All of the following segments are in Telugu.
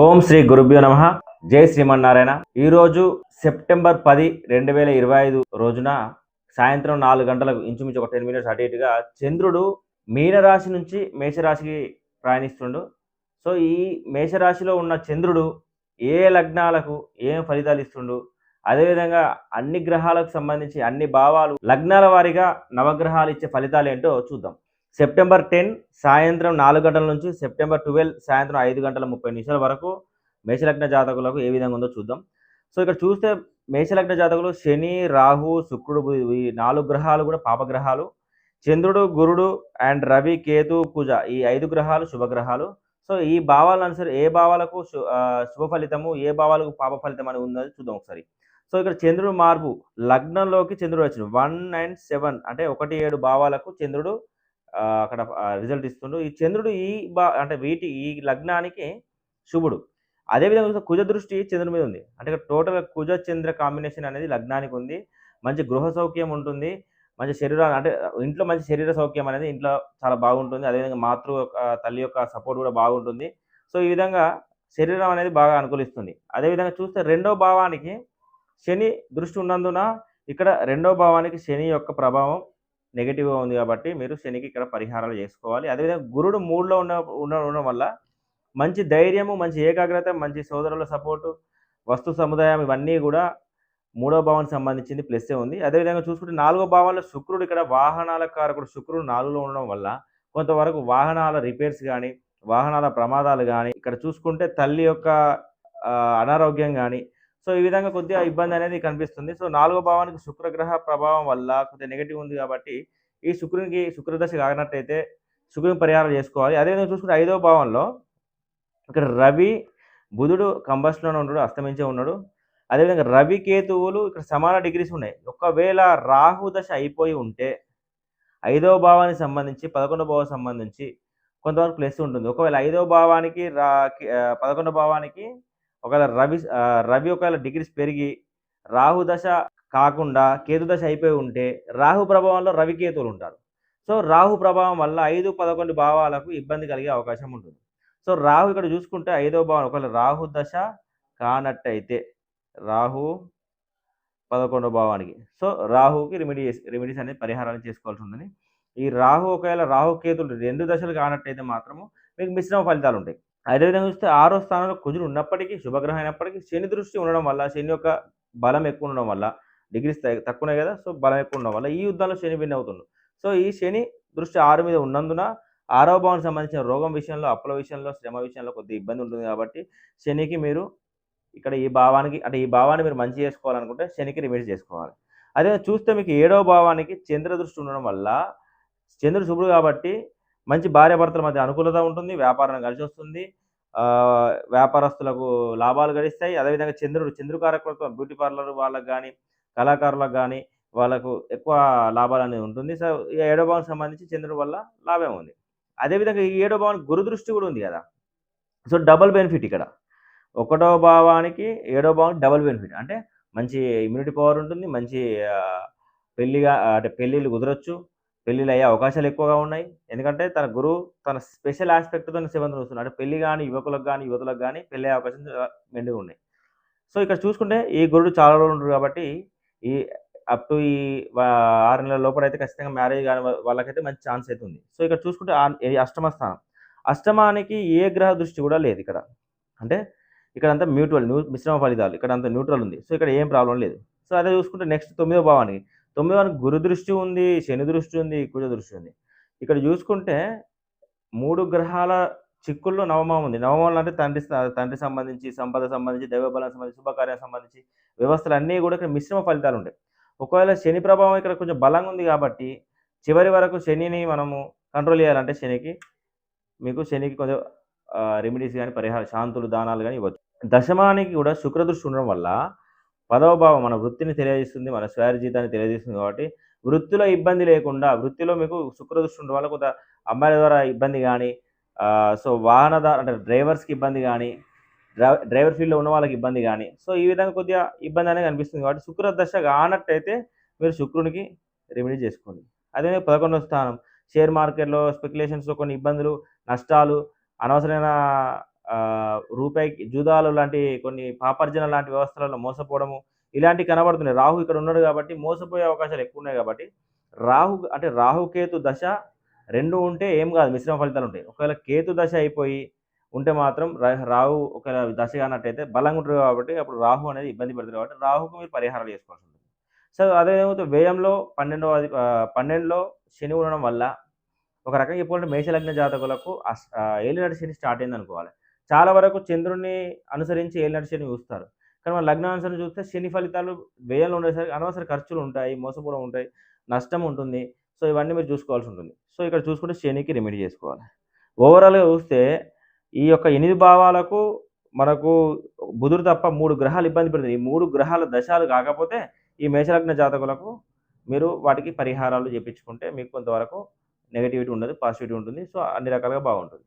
ఓం శ్రీ గురుభ్యో నమః. జై శ్రీమన్నారాయణ. ఈరోజు సెప్టెంబర్ 10, 2025 రోజున సాయంత్రం 4 గంటలకు ఇంచుమించు ఒక 10 మినిట్స్ అటు ఇటుగా చంద్రుడు మీనరాశి నుంచి మేషరాశికి ప్రయాణిస్తుండు. సో ఈ మేషరాశిలో ఉన్న చంద్రుడు ఏ లగ్నాలకు ఏం ఫలితాలు ఇస్తుండు, అదేవిధంగా అన్ని గ్రహాలకు సంబంధించి అన్ని భావాలు లగ్నాల వారీగా నవగ్రహాలు ఇచ్చే ఫలితాలు ఏంటో చూద్దాం. సెప్టెంబర్ 10 సాయంత్రం 4 గంటల నుంచి సెప్టెంబర్ 12 సాయంత్రం 5:30 వరకు మేషలగ్న జాతకులకు ఏ విధంగా ఉందో చూద్దాం. సో ఇక్కడ చూస్తే మేషలగ్న జాతకులు శని, రాహు, శుక్రుడు ఈ 4 గ్రహాలు కూడా పాపగ్రహాలు. చంద్రుడు, గురుడు అండ్ రవి, కేతు, కుజ ఈ 5 గ్రహాలు శుభగ్రహాలు. సో ఈ భావాలను అనుసరి ఏ భావాలకు శుభ ఫలితము, ఏ భావాలకు పాప ఫలితం అని ఉందని చూద్దాం ఒకసారి. సో ఇక్కడ చంద్రుడు మార్పు లగ్నంలోకి చంద్రుడు వచ్చిండు 1 and 7 అంటే 1, 7 భావాలకు చంద్రుడు అక్కడ రిజల్ట్ ఇస్తుండు. ఈ చంద్రుడు అంటే ఈ లగ్నానికి శుభుడు. అదేవిధంగా కుజ దృష్టి చంద్రుడి మీద ఉంది. అంటే ఇక్కడ టోటల్‌గా కుజ చంద్ర కాంబినేషన్ అనేది లగ్నానికి ఉంది. మంచి గృహ సౌఖ్యం ఉంటుంది. మంచి అంటే ఇంట్లో మంచి శరీర సౌఖ్యం అనేది ఇంట్లో చాలా బాగుంటుంది. అదేవిధంగా తల్లి యొక్క సపోర్ట్ కూడా బాగుంటుంది. సో ఈ విధంగా శరీరం అనేది బాగా అనుకూలిస్తుంది. అదేవిధంగా చూస్తే రెండో భావానికి శని దృష్టి ఉన్నందున ఇక్కడ రెండో భావానికి శని యొక్క ప్రభావం నెగెటివ్‌గా ఉంది కాబట్టి మీరు శనికి ఇక్కడ పరిహారాలు చేసుకోవాలి. అదేవిధంగా గురుడు 3లో ఉండడం వల్ల మంచి ధైర్యము, మంచి ఏకాగ్రత, మంచి సోదరుల సపోర్టు, వస్తు సముదాయం ఇవన్నీ కూడా మూడో భావానికి సంబంధించింది ప్లస్సే ఉంది. అదేవిధంగా చూసుకుంటే 4వ భావంలో శుక్రుడు ఇక్కడ వాహనాల కారకుడు శుక్రుడు 4లో ఉండడం వల్ల కొంతవరకు వాహనాల రిపేర్స్ గానీ, వాహనాల ప్రమాదాలు గానీ, ఇక్కడ చూసుకుంటే తల్లి యొక్క అనారోగ్యం గానీ, సో ఈ విధంగా కొద్దిగా ఇబ్బంది అనేది కనిపిస్తుంది. సో 4వ భావానికి శుక్రగ్రహ ప్రభావం వల్ల కొద్దిగా నెగెటివ్ ఉంది కాబట్టి ఈ శుక్రదశ కానట్టయితే శుక్రుని పరిహారం చేసుకోవాలి. అదేవిధంగా చూసుకుంటే 5వ భావంలో ఇక్కడ రవి, బుధుడు కంబస్ట్‌లోనే ఉన్నాడు, అస్తమించే ఉన్నాడు. అదేవిధంగా రవి, కేతువులు ఇక్కడ సమాన డిగ్రీస్ ఉన్నాయి. ఒకవేళ రాహు దశ అయిపోయి ఉంటే 5వ భావానికి సంబంధించి 11వ భావం సంబంధించి కొంతవరకు ప్లస్ ఉంటుంది. ఒకవేళ 5వ భావానికి 11వ భావానికి ఒకవేళ రవి ఒకవేళ డిగ్రీస్ పెరిగి రాహు దశ కాకుండా కేతు దశ అయిపోయి ఉంటే రాహు ప్రభావంలో రవి, కేతువులు ఉంటారు. సో రాహు ప్రభావం వల్ల 5, 11 భావాలకు ఇబ్బంది కలిగే అవకాశం ఉంటుంది. సో రాహు ఇక్కడ చూసుకుంటే 5వ భావం ఒకవేళ రాహు దశ కానట్టయితే రాహు 11వ భావానికి సో రాహుకి రెమెడీస్ అనేది పరిహారాలు చేసుకోవాల్సి ఉంటుంది. ఈ రాహు ఒకవేళ రాహు, కేతులు 2 దశలు కానట్టయితే మాత్రము మీకు మిశ్రమ ఫలితాలు ఉంటాయి. అదేవిధంగా చూస్తే 6వ స్థానంలో కుజుడు ఉన్నప్పటికీ శుభగ్రహం అయినప్పటికీ శని దృష్టి ఉండడం వల్ల శని యొక్క బలం ఎక్కువ ఉండడం వల్ల డిగ్రీస్ తక్కువనే కదా, సో బలం ఎక్కువ ఉండడం వల్ల ఈ యుద్ధంలో శని విన్ అవుతుండు. సో ఈ శని దృష్టి 6 మీద ఉన్నందున 6వ భావానికి సంబంధించిన రోగం విషయంలో, అప్పుల విషయంలో, శ్రమ విషయంలో కొద్దిగా ఇబ్బంది ఉంటుంది కాబట్టి శనికి మీరు ఇక్కడ ఈ భావాన్ని మీరు మంచి చేసుకోవాలనుకుంటే శనికి రిమెడీ చేసుకోవాలి. అదే చూస్తే మీకు 7వ భావానికి చంద్ర దృష్టి ఉండడం వల్ల చంద్రుడు శుభుడు కాబట్టి మంచి భార్యాభర్తల మధ్య అనుకూలత ఉంటుంది, వ్యాపారం కలిసి వస్తుంది, వ్యాపారస్తులకు లాభాలు గడిస్తాయి. అదేవిధంగా చంద్రు కారకత్వం బ్యూటీ పార్లర్ వాళ్ళకు కానీ, కళాకారులకు కానీ వాళ్ళకు ఎక్కువ లాభాలు అనేది ఉంటుంది. సో ఈ 7వ భావానికి సంబంధించి చంద్రుడి వల్ల లాభం ఉంది. అదేవిధంగా ఈ 7వ భావానికి గురు దృష్టి కూడా ఉంది కదా, సో డబుల్ బెనిఫిట్ ఇక్కడ. 1వ భావానికి 7వ భావానికి డబుల్ బెనిఫిట్ అంటే మంచి ఇమ్యూనిటీ పవర్ ఉంటుంది, మంచి అంటే పెళ్ళిళ్ళు కుదరొచ్చు, పెళ్ళిళ్ళు అయ్యే అవకాశాలు ఎక్కువగా ఉన్నాయి. ఎందుకంటే తన గురువు తన స్పెషల్ ఆస్పెక్ట్‌తో 7th చూస్తున్నాడు. అంటే పెళ్లి కానీ యువకులకు కానీ యువతులకు కానీ పెళ్ళే అవకాశం మెండుగా ఉన్నాయి. సో ఇక్కడ చూసుకుంటే ఈ గురుడు చాలా రోజులు ఉంటాడు కాబట్టి ఈ అప్ టు 6 నెలల లోపలైతే ఖచ్చితంగా మ్యారేజ్ కాని వాళ్ళకైతే మంచి ఛాన్స్ అయితే ఉంది. సో ఇక్కడ చూసుకుంటే అష్టమ స్థానం, అష్టమానికి ఏ గ్రహ దృష్టి కూడా లేదు ఇక్కడ. అంటే ఇక్కడ అంతా మిశ్రమ ఫలితాలు, ఇక్కడ అంతా న్యూట్రల్ ఉంది. సో ఇక్కడ ఏం ప్రాబ్లం లేదు. సో అదే చూసుకుంటే నెక్స్ట్ 9వ భావానికి గురు దృష్టి ఉంది, శని దృష్టి ఉంది, కుజ దృష్టి ఉంది. ఇక్కడ చూసుకుంటే 3 గ్రహాల చిక్కుల్లో నవమం ఉంది. నవమంలో అంటే తండ్రి సంబంధించి, సంపద సంబంధించి, దైవబలం సంబంధించి, శుభకార్యం సంబంధించి వ్యవస్థలు అన్నీ కూడా ఇక్కడ మిశ్రమ ఫలితాలు ఉంటాయి. ఒకవేళ శని ప్రభావం ఇక్కడ కొంచెం బలంగా ఉంది కాబట్టి చివరి వరకు శనిని మనము కంట్రోల్ చేయాలంటే మీకు శనికి కొంచెం రెమెడీస్ కానీ, పరిహార శాంతులు, దానాలు కానీ ఇవ్వచ్చు. దశమానికి కూడా శుక్రదృష్టి ఉండడం వల్ల 10వ భావం మన వృత్తిని తెలియజేస్తుంది, మన స్వైర జీతాన్ని తెలియజేస్తుంది కాబట్టి వృత్తిలో ఇబ్బంది లేకుండా, వృత్తిలో మీకు శుక్రదృష్టి ఉండడం వల్ల కొంత అమ్మాయిల ద్వారా ఇబ్బంది కానీ, సో అంటే డ్రైవర్స్కి ఇబ్బంది కానీ, డ్రైవర్ ఫీల్డ్లో ఉన్న వాళ్ళకి ఇబ్బంది కానీ, సో ఈ విధంగా కొద్దిగా ఇబ్బంది అనేది కనిపిస్తుంది కాబట్టి శుక్ర దశ కానట్టయితే మీరు శుక్రునికి రెమెడీ చేసుకోండి. అదే 11వ స్థానం షేర్ మార్కెట్‌లో స్పెక్యులేషన్స్‌లో కొన్ని ఇబ్బందులు, నష్టాలు, అనవసరమైన రూపాయికి జూదాలు లాంటి కొన్ని పాపర్జన లాంటి వ్యవస్థలలో మోసపోవడము ఇలాంటివి కనబడుతున్నాయి. రాహు ఇక్కడ ఉన్నాడు కాబట్టి మోసపోయే అవకాశాలు ఎక్కువ ఉన్నాయి కాబట్టి రాహుకేతు దశ 2 ఉంటే ఏం కాదు, మిశ్రమ ఫలితాలు ఉంటాయి. ఒకవేళ కేతు దశ అయిపోయి ఉంటే మాత్రం రాహు ఒకవేళ దశ కానట్టయితే బలంగా ఉంటారు కాబట్టి అప్పుడు రాహు అనేది ఇబ్బంది పెడతారు కాబట్టి రాహుకు మీరు పరిహారాలు చేసుకోవాల్సి ఉంటుంది. సో అదే ఏమవుతుంది, వ్యయంలో 12లో శని ఉండడం వల్ల ఒక రకంగా చెప్పుకుంటే మేషలగ్న జాతకులకు ఏలినాటి శని స్టార్ట్ అయింది అనుకోవాలి. చాలా వరకు చంద్రుడిని అనుసరించి ఏలినాటి శని చూస్తారు. కానీ మన లగ్నానుసరించి చూస్తే శని ఫలితాలు వ్యయంలో ఉండేసరికి అనవసర ఖర్చులు ఉంటాయి, మోసపోవడం ఉంటాయి, నష్టం ఉంటుంది. సో ఇవన్నీ మీరు చూసుకోవాల్సి ఉంటుంది. సో ఇక్కడ చూసుకుంటే శనికి రెమెడీ చేసుకోవాలి. ఓవరాల్గా చూస్తే ఈ యొక్క 8 భావాలకు మనకు బుధుడు తప్ప 3 గ్రహాలు ఇబ్బంది పెడుతుంది. ఈ 3 గ్రహాల దశాలు కాకపోతే ఈ మేషలగ్న జాతకులకు మీరు వాటికి పరిహారాలు చేపించుకుంటే మీకు కొంతవరకు నెగటివిటీ ఉండదు, పాజిటివిటీ ఉంటుంది. సో అన్ని రకాలుగా బాగుంటుంది.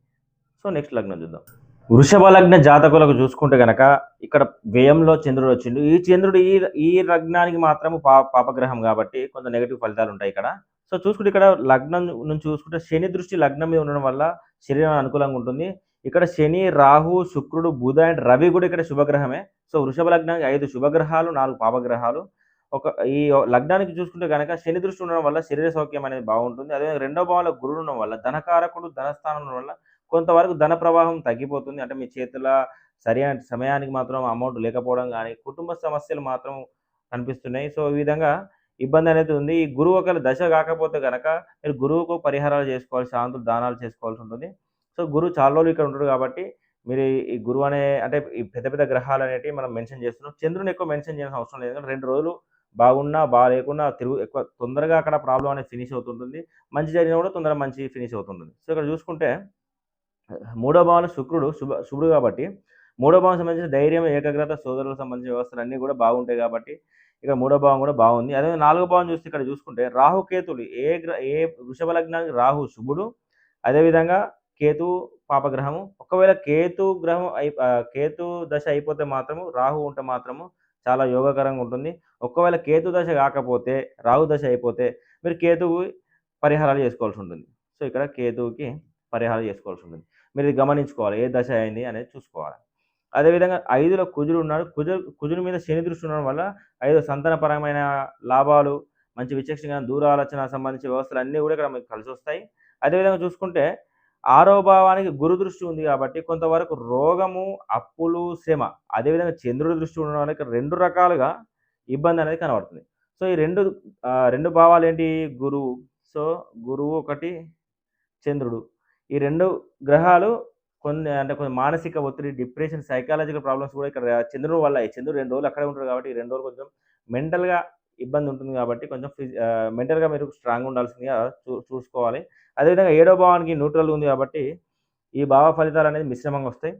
సో నెక్స్ట్ లగ్నం చూద్దాం. వృషభ లగ్న జాతకులకు చూసుకుంటే కనుక ఇక్కడ వ్యయంలో చంద్రుడు వచ్చిండు. ఈ చంద్రుడు ఈ లగ్నానికి మాత్రము పాపగ్రహం కాబట్టి కొంత నెగటివ్ ఫలితాలు ఉంటాయి ఇక్కడ. సో చూసుకుంటే ఇక్కడ లగ్నం నుంచి చూసుకుంటే శని దృష్టి లగ్నం మీద ఉండడం వల్ల శరీరం అనుకూలంగా ఉంటుంది. ఇక్కడ శని, రాహు, శుక్రుడు, బుధ అండ్ రవి కూడా ఇక్కడ శుభగ్రహమే. సో వృషభ లగ్నానికి 5 శుభగ్రహాలు, 4 పాపగ్రహాలు. ఈ లగ్నానికి చూసుకుంటే కనుక శని దృష్టి ఉండడం వల్ల శరీర సౌఖ్యం అనేది బాగుంటుంది. అదే రెండో భావంలో గురుడు ఉండడం వల్ల ధనకారకుడు ధనస్థానం ఉండడం వల్ల కొంతవరకు ధన ప్రవాహం తగ్గిపోతుంది. అంటే మీ చేతుల సరైన సమయానికి మాత్రం అమౌంట్ లేకపోవడం కానీ, కుటుంబ సమస్యలు మాత్రం కనిపిస్తున్నాయి. సో ఈ విధంగా ఇబ్బంది అనేది ఉంది. ఈ గురువు ఒకవేళ దశ కాకపోతే కనుక మీరు గురువుకు పరిహారాలు చేసుకోవాలి, శాంతులు దానాలు చేసుకోవాల్సి ఉంటుంది. సో గురువు చాలా రోజులు ఇక్కడ ఉంటాడు కాబట్టి మీరు ఈ గురువు అంటే ఈ పెద్ద పెద్ద గ్రహాలు అనేటివి మనం మెన్షన్ చేస్తున్నాం. చంద్రుని ఎక్కువ మెన్షన్ చేయాల్సిన అవసరం లేదు. ఎందుకంటే 2 రోజులు బాగున్నా బాగాలేకున్నా ఎక్కువ తొందరగా అక్కడ ప్రాబ్లం అనేది ఫినిష్ అవుతుంటుంది. మంచి జరిగినా కూడా తొందరగా మంచి ఫినిష్ అవుతుంటుంది. సో ఇక్కడ చూసుకుంటే 3వ భావంలో శుభుడు కాబట్టి 3వ భావం సంబంధించిన ధైర్యం, ఏకాగ్రత, సోదరులకు సంబంధించిన వ్యవస్థలు అన్నీ కూడా బాగుంటాయి కాబట్టి ఇక 3వ భావం కూడా బాగుంది. అదే 4వ భావం చూస్తే ఇక్కడ చూసుకుంటే రాహుకేతులు ఏ వృషభ లగ్నానికి రాహు శుభుడు, అదేవిధంగా కేతు పాపగ్రహము. ఒకవేళ కేతు దశ అయిపోతే మాత్రము రాహు ఉంటే మాత్రము చాలా యోగకరంగా ఉంటుంది. ఒకవేళ కేతు దశ కాకపోతే రాహు దశ అయిపోతే మీరు కేతువు పరిహారాలు చేసుకోవాల్సి ఉంటుంది. సో ఇక్కడ కేతువుకి పరిహారాలు చేసుకోవాల్సి ఉంటుంది. మీరు ఇది గమనించుకోవాలి, ఏ దశ అయింది అనేది చూసుకోవాలి. అదేవిధంగా 5లో కుజుడు ఉన్నాడు. కుజుడి మీద శని దృష్టి ఉండడం వల్ల 5 సంతానపరమైన లాభాలు, మంచి విచక్షణ, దూర ఆలోచన సంబంధించిన వ్యవస్థలు అన్నీ కూడా ఇక్కడ మీకు కలిసి వస్తాయి. అదేవిధంగా చూసుకుంటే 6వ భావానికి గురు దృష్టి ఉంది కాబట్టి కొంతవరకు రోగము, అప్పులు, శ్రమ. అదేవిధంగా చంద్రుడి దృష్టి ఉండడం వల్ల ఇక్కడ 2 రకాలుగా ఇబ్బంది అనేది కనబడుతుంది. సో ఈ రెండు భావాలు ఏంటి? గురువు. సో గురువు ఒకటి, చంద్రుడు. ఈ 2 గ్రహాలు కొన్ని మానసిక ఒత్తిడి, డిప్రెషన్, సైకాలజికల్ ప్రాబ్లమ్స్ కూడా ఇక్కడ చంద్రుడి వల్ల. చంద్రుడు 2 రోజులు అక్కడే ఉంటాడు కాబట్టి ఈ 2 రోజులు కొంచెం మెంటల్‌గా ఇబ్బంది ఉంటుంది కాబట్టి కొంచెం మెంటల్‌గా మీరు స్ట్రాంగ్‌గా ఉండాల్సిందిగా చూసుకోవాలి. అదేవిధంగా 7వ భావానికి న్యూట్రల్ ఉంది కాబట్టి ఈ భావ ఫలితాలు అనేది మిశ్రమంగా వస్తాయి.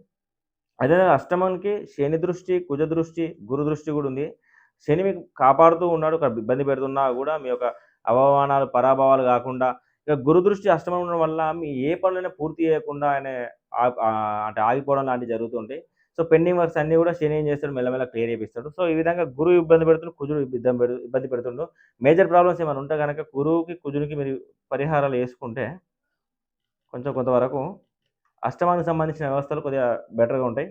అదేవిధంగా అష్టమానికి శని దృష్టి, కుజ దృష్టి, గురు దృష్టి కూడా ఉంది. శని మీకు కాపాడుతూ ఉన్నాడు, ఇబ్బంది పెడుతున్నా కూడా మీ యొక్క అవమానాలు, పరాభవాలు కాకుండా ఇక గురు దృష్టి అష్టమం ఉండడం వల్ల మీ ఏ పనులైనా పూర్తి చేయకుండా అంటే ఆగిపోవడం లాంటివి జరుగుతుంటాయి. సో పెండింగ్ వర్క్స్ అన్నీ కూడా శని ఏం చేస్తాడు, మెల్లమెల్ల క్లియర్ చేపిస్తాడు. సో ఈ విధంగా గురువు ఇబ్బంది పెడుతుండు, కుజుడు ఇబ్బంది పెడుతుండు. మేజర్ ప్రాబ్లమ్స్ ఏమైనా ఉంటే కనుక గురువుకి, కుజునికి మీరు పరిహారాలు వేసుకుంటే కొంతవరకు అష్టమానికి సంబంధించిన వ్యవస్థలు కొద్దిగా బెటర్గా ఉంటాయి.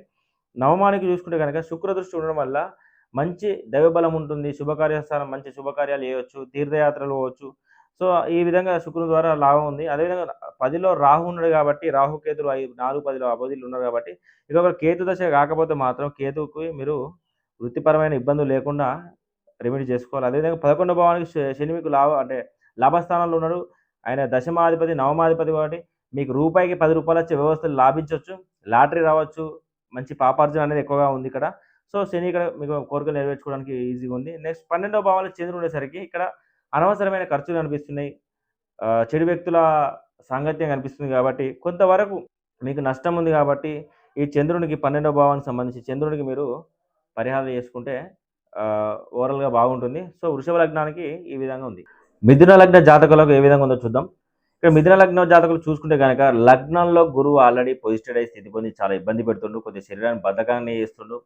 నవమానికి చూసుకుంటే కనుక శుక్ర దృష్టి ఉండడం వల్ల మంచి దైవబలం ఉంటుంది, శుభకార్యస్థానం, మంచి శుభకార్యాలు చేయవచ్చు, తీర్థయాత్రలు పోవచ్చు. సో ఈ విధంగా శుక్రుని ద్వారా లాభం ఉంది. అదేవిధంగా 10లో రాహు ఉన్నాడు కాబట్టి రాహుకేతులు 4, 10లో అపోజిట్లు ఉన్నారు కాబట్టి ఇక ఒక కేతు దశ కాకపోతే మాత్రం కేతువుకి మీరు వృత్తిపరమైన ఇబ్బందులు లేకుండా రెమెడీ చేసుకోవాలి. అదేవిధంగా 11వ భావానికి శని మీకు లాభస్థానంలో ఉన్నాడు. ఆయన దశమాధిపతి, నవమాధిపతి కాబట్టి మీకు రూపాయికి 10 రూపాయలు వచ్చే వ్యవస్థలు లాభించవచ్చు, లాటరీ రావచ్చు, మంచి పాపార్జన అనేది ఎక్కువగా ఉంది ఇక్కడ. సో శని ఇక్కడ మీకు కోరికలు నెరవేర్చుకోవడానికి ఈజీగా ఉంది. నెక్స్ట్ 12వ భావానికి చంద్రుడు ఉండేసరికి ఇక్కడ అనవసరమైన ఖర్చులు కనిపిస్తున్నాయి, చెడు వ్యక్తుల సాంగత్యం కనిపిస్తుంది కాబట్టి కొంతవరకు మీకు నష్టం ఉంది. కాబట్టి ఈ చంద్రునికి 12వ భావానికి సంబంధించి చంద్రునికి మీరు పరిహారం చేసుకుంటే ఓవరాల్గా బాగుంటుంది. సో వృషభ లగ్నానికి ఈ విధంగా ఉంది. మిథున లగ్న జాతకులకు ఏ విధంగా ఉందో చూద్దాం. ఇక్కడ మిథున లగ్న జాతకులు చూసుకుంటే కనుక లగ్నంలో గురువు ఆల్రెడీ పొజిస్టెడ్ అయి స్థితి పొంది చాలా ఇబ్బంది పెడుతుండు, కొద్దిగా శరీరాన్ని బద్ధకాన్ని చేస్తుండు,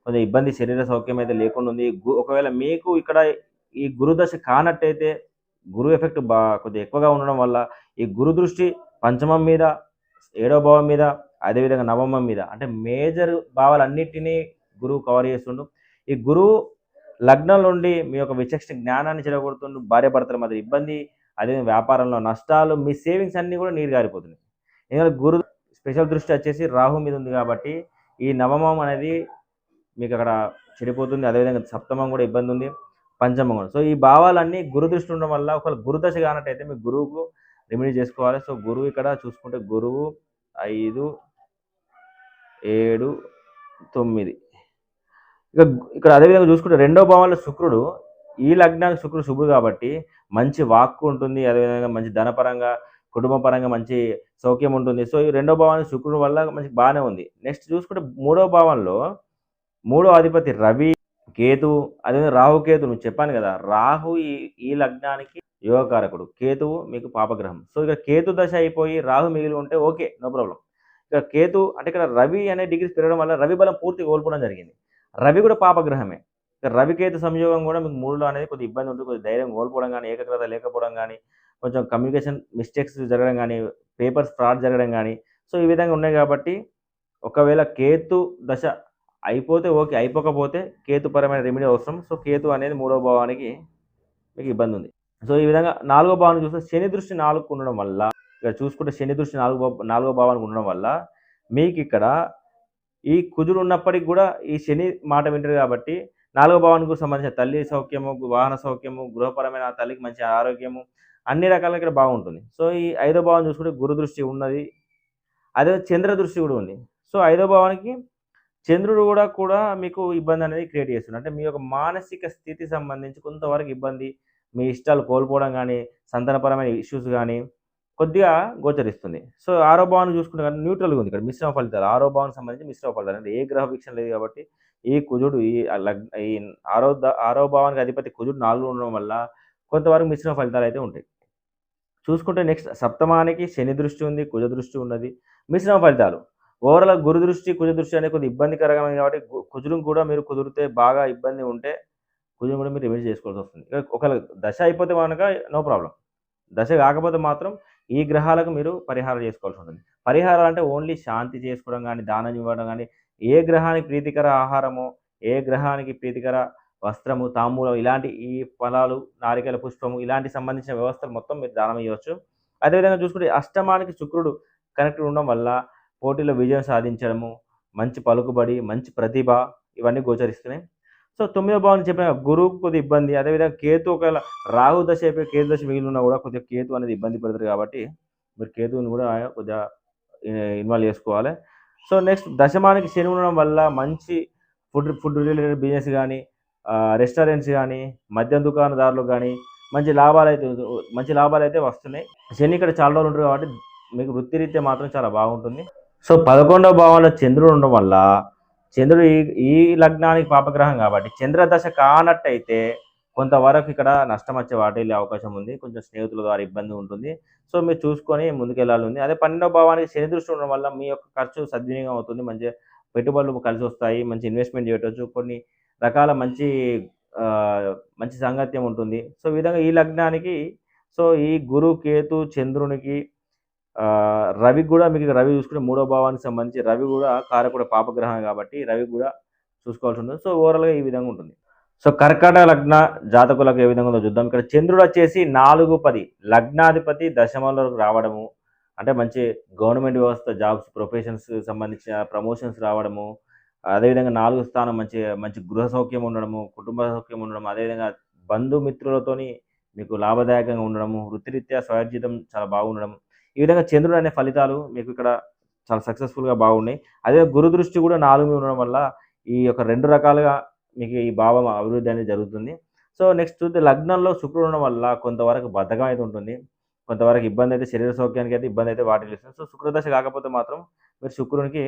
కొంచెం ఇబ్బంది, శరీర సౌఖ్యం అయితే లేకుండా ఉంది. ఒకవేళ మీకు ఇక్కడ ఈ గురు దశ కానట్టయితే గురు ఎఫెక్ట్ కొద్దిగా ఎక్కువగా ఉండడం వల్ల ఈ గురు దృష్టి పంచమం మీద, 7వ భావం మీద, అదేవిధంగా నవమం మీద, అంటే మేజర్ భావాలన్నిటినీ గురువు కవర్ చేస్తుండు. ఈ గురువు లగ్నం నుండి మీ యొక్క విచక్షణ జ్ఞానాన్ని చెడగొడుతుండు, భార్యాభర్తల మధ్య ఇబ్బంది, అదే వ్యాపారంలో నష్టాలు, మీ సేవింగ్స్ అన్నీ కూడా నీరు గారిపోతున్నాయి. ఎందుకంటే గురు స్పెషల్ దృష్టి వచ్చేసి రాహు మీద ఉంది కాబట్టి ఈ నవమం అనేది మీకు అక్కడ చెడిపోతుంది. అదేవిధంగా సప్తమం కూడా ఇబ్బంది ఉంది, పంచమం కూడా. సో ఈ భావాలన్నీ గురు దృష్టి ఉండడం వల్ల ఒకవేళ గురుదశ కానట్టయితే మీ గురువుకు రెమెడీ చేసుకోవాలి. సో గురువు ఇక్కడ చూసుకుంటే గురువు 5, 7, 9. ఇక ఇక్కడ అదేవిధంగా చూసుకుంటే రెండో భావంలో శుక్రుడు, ఈ లగ్నానికి శుక్రుడు శుభుడు కాబట్టి మంచి వాక్కు ఉంటుంది. అదేవిధంగా మంచి ధనపరంగా, కుటుంబ పరంగా మంచి సౌఖ్యం ఉంటుంది. సో ఈ రెండో భావానికి శుక్రుడు వల్ల మంచి బాగానే ఉంది. నెక్స్ట్ చూసుకుంటే మూడో భావంలో మూడో అధిపతి రవి, కేతు, అదేవిధంగా రాహు కేతు. నువ్వు చెప్పాను కదా, రాహు ఈ లగ్నానికి యోగకారకుడు, కేతువు మీకు పాపగ్రహం. సో ఇక కేతు దశ అయిపోయి రాహు మిగిలి ఉంటే ఓకే, నో ప్రాబ్లం. ఇక కేతు అంటే ఇక్కడ రవి అనే డిగ్రీస్ పెరగడం వల్ల రవి బలం పూర్తిగా కోల్పోవడం జరిగింది. రవి కూడా పాపగ్రహమే. ఇక రవికేతు సంయోగం కూడా మీకు మూడులో అనేది కొద్దిగా ఇబ్బంది ఉంటుంది. కొద్దిగా ధైర్యం కోల్పోవడం కానీ, ఏకాగ్రత లేకపోవడం కానీ, కొంచెం కమ్యూనికేషన్ మిస్టేక్స్ జరగడం కానీ, పేపర్స్ ఫ్రాడ్ జరగడం కానీ, సో ఈ విధంగా ఉన్నాయి కాబట్టి ఒకవేళ కేతు దశ అయిపోతే ఓకే, అయిపోకపోతే కేతుపరమైన రెమెడీ అవసరం. సో కేతు అనేది మూడో భావానికి మీకు ఇబ్బంది ఉంది. సో ఈ విధంగా నాలుగో భావాన్ని చూస్తే శని దృష్టి 4కు ఉండడం వల్ల, ఇక్కడ చూసుకుంటే శని దృష్టి నాలుగో భావానికి ఉండడం వల్ల మీకు ఇక్కడ ఈ కుజుడు ఉన్నప్పటికి కూడా ఈ శని మాట వింటారు కాబట్టి నాలుగో భావానికి సంబంధించిన తల్లి సౌఖ్యము, వాహన సౌఖ్యము, గృహపరమైన తల్లికి మంచి ఆరోగ్యము, అన్ని రకాలుగా ఇక్కడ బాగుంటుంది. సో ఈ ఐదో భావం చూసుకుంటే గురు దృష్టి ఉన్నది, అదే చంద్ర దృష్టి కూడా ఉంది. సో ఐదో భావానికి చంద్రుడు కూడా మీకు ఇబ్బంది అనేది క్రియేట్ చేస్తుంది. అంటే మీ యొక్క మానసిక స్థితి సంబంధించి కొంతవరకు ఇబ్బంది, మీ ఇష్టాలు కోల్పోవడం కానీ, సంతానపరమైన ఇష్యూస్ కానీ కొద్దిగా గోచరిస్తుంది. సో ఆరో భావాన్ని చూసుకుంటే కానీ న్యూట్రల్గా ఉంది. ఇక్కడ మిశ్రమ ఫలితాలు, ఆరో భావానికి సంబంధించి మిశ్రమ ఫలితాలు, అంటే ఏ గ్రహ వీక్షణ లేదు కాబట్టి ఈ కుజుడు ఈ ఆరో భావానికి అధిపతి కుజుడు 4 ఉండడం వల్ల కొంతవరకు మిశ్రమ ఫలితాలు అయితే ఉంటాయి. చూసుకుంటే నెక్స్ట్ సప్తమానికి శని దృష్టి ఉంది, కుజ దృష్టి ఉన్నది, మిశ్రమ ఫలితాలు. ఓవరాల్ గురు దృష్టి, కుజ దృష్టి అనేది కొద్దిగా ఇబ్బందికరమైనది కాబట్టి కుజుడు కూడా మీరు కుదిరితే బాగా ఇబ్బంది ఉంటే కుజుడు కూడా మీరు రెమెడీ చేసుకోవాల్సి వస్తుంది. ఒకవేళ దశ అయిపోతే కనుక నో ప్రాబ్లం, దశ కాకపోతే మాత్రం ఈ గ్రహాలకు మీరు పరిహారం చేసుకోవాల్సి ఉంటుంది. పరిహారాలు అంటే ఓన్లీ శాంతి చేసుకోవడం కానీ, దానం ఇవ్వడం కానీ, ఏ గ్రహానికి ప్రీతికర ఆహారము, ఏ గ్రహానికి ప్రీతికర వస్త్రము, తాంబూలం, ఇలాంటి ఈ ఫలాలు, నారికేల పుష్పము, ఇలాంటి సంబంధించిన వ్యవస్థలు మొత్తం మీరు దానం ఇవ్వచ్చు. అదేవిధంగా చూసుకుంటే అష్టమానికి శుక్రుడు కనెక్ట్ ఉండడం వల్ల పోటీలో విజయం సాధించడము, మంచి పలుకుబడి, మంచి ప్రతిభ, ఇవన్నీ గోచరిస్తున్నాయి. సో 9వ భావం చెప్పిన గురువుకు కొద్దిగా ఇబ్బంది. అదేవిధంగా కేతు ఒకవేళ రాహు దశ అయిపోయి కేతు దశ మిగిలి ఉన్నా కూడా కొద్దిగా కేతు అనేది ఇబ్బంది పెడతారు కాబట్టి మీరు కేతువుని కూడా కొద్దిగా ఇన్వాల్వ్ చేసుకోవాలి. సో నెక్స్ట్ దశమానికి శని ఉండడం వల్ల మంచి ఫుడ్ రిలేటెడ్ బిజినెస్ కానీ, రెస్టారెంట్స్ కానీ, మద్యం దుకాణదారులు కానీ మంచి లాభాలు అయితే వస్తున్నాయి. శని ఇక్కడ చాలా రోజులు ఉంటారు కాబట్టి మీకు వృత్తిరీత్యా మాత్రం చాలా బాగుంటుంది. సో 11వ భావంలో చంద్రుడు ఉండడం వల్ల, చంద్రుడు ఈ లగ్నానికి పాపగ్రహం కాబట్టి చంద్రదశ కానట్టయితే కొంతవరకు ఇక్కడ నష్టం వచ్చే వాటిల్లే అవకాశం ఉంది. కొంచెం స్నేహితుల ద్వారా ఇబ్బంది ఉంటుంది. సో మీరు చూసుకొని ముందుకెళ్ళాలి ఉంది. అదే 12వ భావానికి శని దృష్టి ఉండడం వల్ల మీ యొక్క ఖర్చు సద్వినియోగం అవుతుంది. మంచిగా పెట్టుబడులు కలిసి వస్తాయి, మంచి ఇన్వెస్ట్మెంట్ చేయవచ్చు, కొన్ని రకాల మంచి సాంగత్యం ఉంటుంది. సో ఈ విధంగా ఈ లగ్నానికి, సో ఈ గురు, కేతు, చంద్రునికి, రవి కూడా మీకు రవి చూసుకుంటే 3వ భావానికి సంబంధించి రవి కూడా కారకుడు పాపగ్రహం కాబట్టి రవి కూడా చూసుకోవాల్సి ఉంటుంది. సో ఓవరాల్గా ఈ విధంగా ఉంటుంది. సో కర్కాటక లగ్న జాతకులకు ఏ విధంగా ఉందో చూద్దాం. ఇక్కడ చంద్రుడు వచ్చేసి 4, 10 లగ్నాధిపతి దశమంలోకి రావడము, అంటే మంచి గవర్నమెంట్ వ్యవస్థ, జాబ్స్, ప్రొఫెషన్స్ సంబంధించిన ప్రమోషన్స్ రావడము, అదేవిధంగా 4వ స్థానం మంచి గృహ సౌఖ్యం ఉండడము, కుటుంబ సౌఖ్యం ఉండడం, అదేవిధంగా బంధుమిత్రులతోని మీకు లాభదాయకంగా ఉండడము, వృత్తిరీత్యా స్వయోర్జితం చాలా బాగుండడం, ఈ విధంగా చంద్రుడు అనే ఫలితాలు మీకు ఇక్కడ చాలా సక్సెస్ఫుల్గా బాగున్నాయి. అదే గురు దృష్టి కూడా 4 ఉండడం వల్ల ఈ యొక్క 2 రకాలుగా మీకు ఈ భావం అభివృద్ధి అనేది జరుగుతుంది. సో నెక్స్ట్ చూస్తే లగ్నంలో శుక్రుడు ఉండడం వల్ల కొంతవరకు బద్ధకం అయితే ఉంటుంది, కొంతవరకు ఇబ్బంది అయితే, శరీర సౌఖ్యానికి అయితే ఇబ్బంది అయితే వాటిల్లిస్తుంది. సో శుక్రదశ కాకపోతే మాత్రం మీరు శుక్రునికి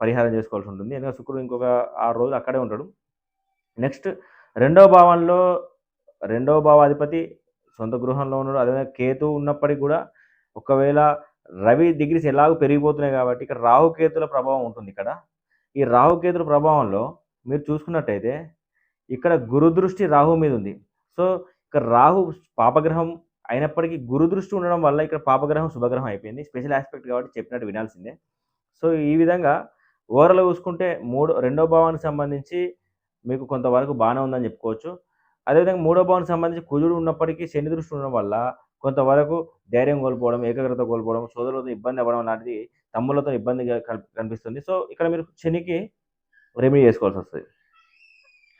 పరిహారం చేసుకోవాల్సి ఉంటుంది. ఎందుకంటే శుక్రుడు ఇంకొక 6 రోజులు అక్కడే ఉంటాడు. నెక్స్ట్ 2వ భావంలో 2వ భావాధిపతి సొంత గృహంలో ఉన్నాడు. అదేవిధంగా కేతు ఉన్నప్పటికీ కూడా ఒకవేళ రవి డిగ్రీస్ ఎలాగో పెరిగిపోతున్నాయి కాబట్టి ఇక్కడ రాహుకేతుల ప్రభావం ఉంటుంది. ఇక్కడ ఈ రాహుకేతుల ప్రభావంలో మీరు చూసుకున్నట్టయితే ఇక్కడ గురు దృష్టి రాహు మీద ఉంది. సో ఇక్కడ రాహు పాపగ్రహం అయినప్పటికీ గురు దృష్టి ఉండడం వల్ల ఇక్కడ పాపగ్రహం శుభగ్రహం అయిపోయింది. స్పెషల్ ఆస్పెక్ట్ కాబట్టి చెప్పినట్టు వినాల్సిందే. సో ఈ విధంగా ఓవరాల్‌గా చూసుకుంటే రెండో భావానికి సంబంధించి మీకు కొంతవరకు బానే ఉందని చెప్పుకోవచ్చు. అదేవిధంగా మూడో భావానికి సంబంధించి కుజుడు ఉన్నప్పటికీ శని దృష్టి ఉండడం వల్ల కొంతవరకు ధైర్యం కోల్పోవడం, ఏకాగ్రత కోల్పోవడం, సోదరులతో ఇబ్బంది అవ్వడం లాంటిది తమ్ముళ్ళతో ఇబ్బందిగా కనిపిస్తుంది. సో ఇక్కడ మీరు శనికి రెమెడీ చేసుకోవాల్సొస్తది.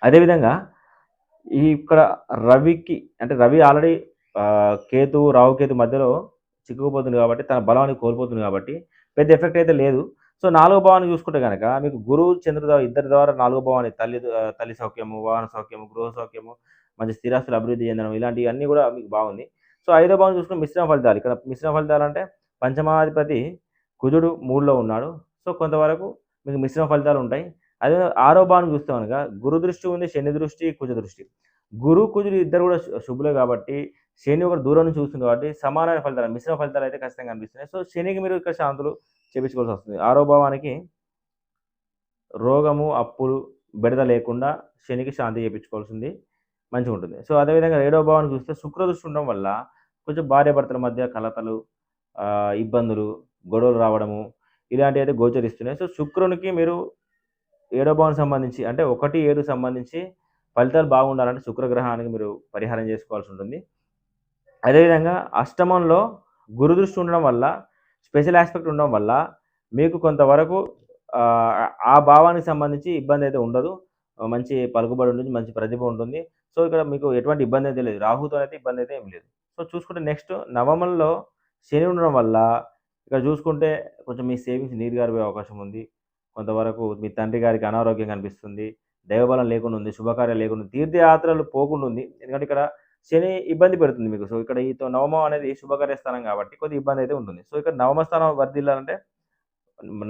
అదేవిధంగా ఇక్కడ రవికి అంటే రవి ఆల్రెడీ కేతువు, రాహుకేతు మధ్యలో చిక్కుకుపోతుంది కాబట్టి తన బలాన్ని కోల్పోతుంది కాబట్టి పెద్ద ఎఫెక్ట్ అయితే లేదు. సో నాలుగో భావాన్ని చూసుకుంటే గనక మీకు గురువు, చంద్రుడు ఇద్దరి ద్వారా నాలుగో భావాన్ని తల్లి సౌఖ్యము, వాహన సౌఖ్యము, గృహ సౌఖ్యము, మంచి స్థిరాస్తులు అభివృద్ధి చెందడం ఇలాంటివన్నీ కూడా మీకు బాగుంది. సో ఐదో భావం చూసుకుంటే మిశ్రమ ఫలితాలు. ఇక్కడ మిశ్రమ ఫలితాలంటే పంచమాధిపతి కుజుడు 3లో ఉన్నాడు. సో కొంతవరకు మీకు మిశ్రమ ఫలితాలు ఉంటాయి. అదే ఆరో భావాన్ని చూస్తే గనక గురు దృష్టి ఉంది, శని దృష్టి, కుజ దృష్టి. గురు, కుజుడు ఇద్దరు కూడా శుభులే కాబట్టి శని ఒకరు దూరం నుంచి చూస్తుంది కాబట్టి సమానమైన ఫలితాలు, మిశ్రమ ఫలితాలు అయితే ఖచ్చితంగా కనిపిస్తున్నాయి. సో శనికి మీరు ఇక్కడ శాంతులు చేపించుకోవాల్సి వస్తుంది. ఆరో భావానికి రోగము, అప్పులు, బెడద లేకుండా శనికి శాంతి చేపించుకోవాల్సింది మంచిగా ఉంటుంది. సో అదేవిధంగా ఏడో భావాన్ని చూస్తే శుక్ర దృష్టి ఉండడం వల్ల కొంచెం భార్యాభర్తల మధ్య కలతలు, ఇబ్బందులు, గొడవలు రావడము ఇలాంటివి అయితే గోచరిస్తున్నాయి. సో శుక్రునికి మీరు ఏడో భావానికి సంబంధించి అంటే 1, 7 సంబంధించి ఫలితాలు బాగుండాలంటే శుక్రగ్రహానికి మీరు పరిహారం చేసుకోవాల్సి ఉంటుంది. అదేవిధంగా అష్టమంలో గురుదృష్టి ఉండడం వల్ల స్పెషల్ ఆస్పెక్ట్ ఉండడం వల్ల మీకు కొంతవరకు ఆ భావానికి సంబంధించి ఇబ్బంది అయితే ఉండదు. మంచి పలుకుబడి ఉంటుంది, మంచి ప్రతిభ ఉంటుంది. సో ఇక్కడ మీకు ఎటువంటి ఇబ్బంది అయితే లేదు. రాహుతో అయితే ఇబ్బంది అయితే ఏం లేదు. సో చూసుకుంటే నెక్స్ట్ నవమంలో శని ఉండడం వల్ల ఇక్కడ చూసుకుంటే కొంచెం మీ సేవింగ్స్ నీరు గారిపోయే అవకాశం ఉంది. కొంతవరకు మీ తండ్రి గారికి అనారోగ్యం కనిపిస్తుంది. దైవబలం లేకుండా ఉంది. శుభకార్యాలు లేకుండా తీర్థయాత్రలు పోకుండా ఉంది. ఎందుకంటే ఇక్కడ శని ఇబ్బంది పెడుతుంది మీకు. సో ఇక్కడ ఈ నవమం అనేది శుభకార్య స్థానం కాబట్టి కొద్దిగా ఇబ్బంది అయితే ఉంటుంది. సో ఇక్కడ నవమ స్థానం వర్ధిల్లాలంటే,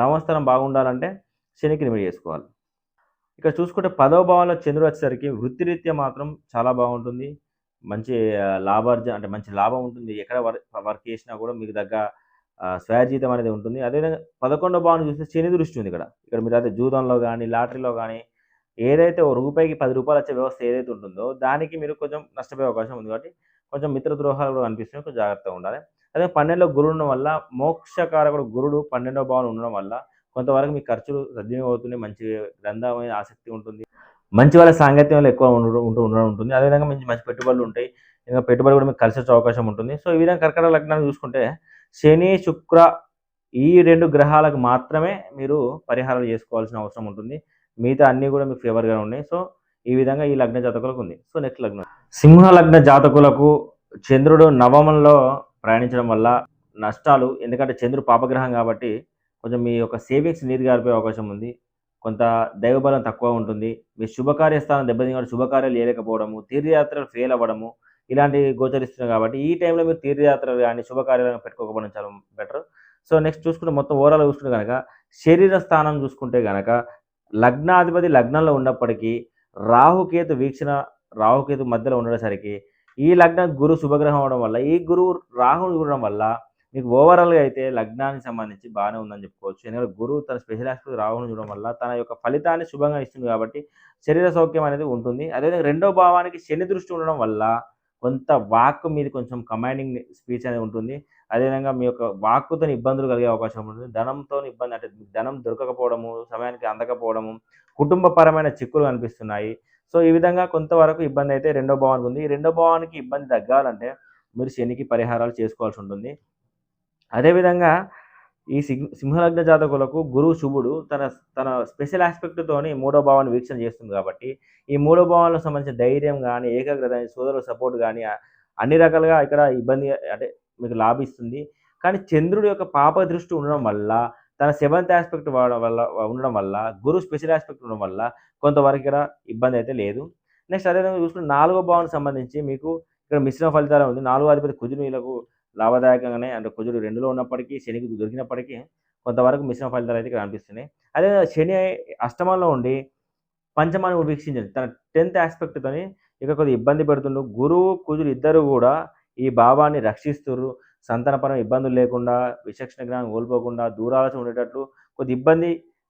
నవమ స్థానం బాగుండాలంటే శనికి రెమెడీ చేసుకోవాలి. ఇక్కడ చూసుకుంటే 10వ భావంలో చంద్రుడు వచ్చేసరికి వృత్తిరీత్యా మాత్రం చాలా బాగుంటుంది. మంచి అంటే మంచి లాభం ఉంటుంది. ఎక్కడ వర్క్ చేసినా కూడా మీకు దగ్గ స్వయార్జితం అనేది ఉంటుంది. అదేవిధంగా 11వ భావాన్ని చూస్తే శని దృష్టి ఉంది ఇక్కడ. ఇక్కడ మీరు అయితే జూదంలో కానీ, లాటరీలో కానీ ఏదైతే ఓ రూపాయికి రూ. 10 వచ్చే వ్యవస్థ ఏదైతే ఉంటుందో దానికి మీరు కొంచెం నష్టపోయే అవకాశం ఉంది కాబట్టి కొంచెం మిత్ర ద్రోహాలు కూడా కనిపిస్తున్నాయి. కొంచెం జాగ్రత్తగా ఉండాలి. అదే 12లో గురుడు ఉండడం వల్ల మోక్షకారకుడు గురుడు 12వ భావం ఉండడం వల్ల కొంతవరకు మీ ఖర్చులు సద్వినియోగం అవుతున్నాయి. మంచి గ్రంథమైన ఆసక్తి ఉంటుంది. మంచి వాళ్ళ సాంగత్యంలో ఎక్కువ ఉండడం ఉంటుంది. అదేవిధంగా మంచి పెట్టుబడులు ఉంటాయి. ఇంకా పెట్టుబడి కూడా మీకు కలిసి వచ్చే అవకాశం ఉంటుంది. సో ఈ విధంగా కర్కాటక లగ్నాన్ని చూసుకుంటే శని, శుక్ర ఈ 2 గ్రహాలకు మాత్రమే మీరు పరిహారాలు చేసుకోవాల్సిన అవసరం ఉంటుంది. మిగతా అన్నీ కూడా మీకు ఫేవర్గా ఉన్నాయి. సో ఈ విధంగా ఈ లగ్న జాతకులకు ఉంది. సో నెక్స్ట్ లగ్నం సింహ లగ్న జాతకులకు చంద్రుడు నవమంలో ప్రయాణించడం వల్ల నష్టాలు. ఎందుకంటే చంద్రుడు పాపగ్రహం కాబట్టి కొంచెం మీ యొక్క సేవింగ్స్ నీరు గారిపోయే అవకాశం ఉంది. కొంత దైవబలం తక్కువ ఉంటుంది. మీ శుభకార్య స్థానం దెబ్బతిని శుభకార్యాలు చేయలేకపోవడము, తీర్థయాత్రలు ఫెయిల్ అవ్వడము ఇలాంటివి గోచరిస్తున్నాయి కాబట్టి ఈ టైంలో మీరు తీర్థయాత్రలు కానీ శుభకార్యాలను పెట్టుకోకపోవడం చాలా బెటర్. సో నెక్స్ట్ చూసుకుంటే మొత్తం ఓవరాల్ చూసుకుంటే కనుక శరీర స్థానం చూసుకుంటే కనుక లగ్నాధిపతి లగ్నంలో ఉన్నప్పటికీ రాహుకేతు వీక్షణ రాహుకేతు మధ్యలో ఉండేసరికి ఈ లగ్నం గురు శుభగ్రహం అవడం వల్ల ఈ గురువు రాహుని చూడడం వల్ల మీకు ఓవరాల్గా అయితే లగ్నానికి సంబంధించి బాగానే ఉందని చెప్పుకోవచ్చు. ఎందుకంటే గురువు తన స్పెషల్ ఆస్పెక్ట్ రాహుని చూడడం వల్ల తన యొక్క ఫలితాన్ని శుభంగా ఇస్తుంది కాబట్టి శరీర సౌఖ్యం అనేది ఉంటుంది. అదేవిధంగా రెండో భావానికి శని దృష్టి ఉండడం వల్ల కొంత వాక్ మీద కొంచెం కమాండింగ్ స్పీచ్ అనేది ఉంటుంది. అదేవిధంగా మీ యొక్క వాక్కుతో ఇబ్బందులు కలిగే అవకాశం ఉంటుంది. ధనంతో ఇబ్బంది అంటే ధనం దొరకకపోవడము, సమయానికి అందకపోవడము, కుటుంబపరమైన చిక్కులు కనిపిస్తున్నాయి. సో ఈ విధంగా కొంతవరకు ఇబ్బంది అయితే రెండో భావానికి ఉంది. ఈ రెండో భావానికి ఇబ్బంది తగ్గాలంటే మీరు శనికి పరిహారాలు చేసుకోవాల్సి ఉంటుంది. అదేవిధంగా ఈ సింహలగ్న జాతకులకు గురువు శుభుడు తన స్పెషల్ ఆస్పెక్ట్తోని మూడో భావాన్ని వీక్షణ చేస్తుంది కాబట్టి ఈ మూడో భావాలకు సంబంధించిన ధైర్యం కానీ, ఏకాగ్రత, సోదరుల సపోర్ట్ కానీ అన్ని రకాలుగా ఇక్కడ ఇబ్బంది అంటే మీకు లాభిస్తుంది. కానీ చంద్రుడి యొక్క పాప దృష్టి ఉండడం వల్ల తన 7th ఆస్పెక్ట్ ఉండడం వల్ల గురువు స్పెషల్ ఆస్పెక్ట్ ఉండడం వల్ల కొంతవరకు ఇక్కడ ఇబ్బంది అయితే లేదు. నెక్స్ట్ అదేవిధంగా చూసుకుంటే 4వ భావానికి సంబంధించి మీకు ఇక్కడ మిశ్రమ ఫలితాలు ఉంది. 4వ అధిపతి కుజుడు వీళ్ళకు లాభదాయకంగానే అంటే కుజుడు 2లో ఉన్నప్పటికీ శనికి దొరికినప్పటికీ కొంతవరకు మిశ్రమ ఫలితాలు అయితే ఇక్కడ అనిపిస్తున్నాయి. అదే శని అష్టమంలో ఉండి పంచమాన్ని వీక్షించండి తన 10th ఆస్పెక్ట్తోని ఇక కొద్దిగా ఇబ్బంది పెడుతుండ్రు. గురువు కుజుడు ఇద్దరు కూడా ఈ భావాన్ని రక్షిస్తున్నారు. సంతానపరమైన ఇబ్బందులు లేకుండా, విచక్షణ జ్ఞానం కోల్పోకుండా, దూరాలసి ఉండేటట్లు కొద్ది ఇబ్బంది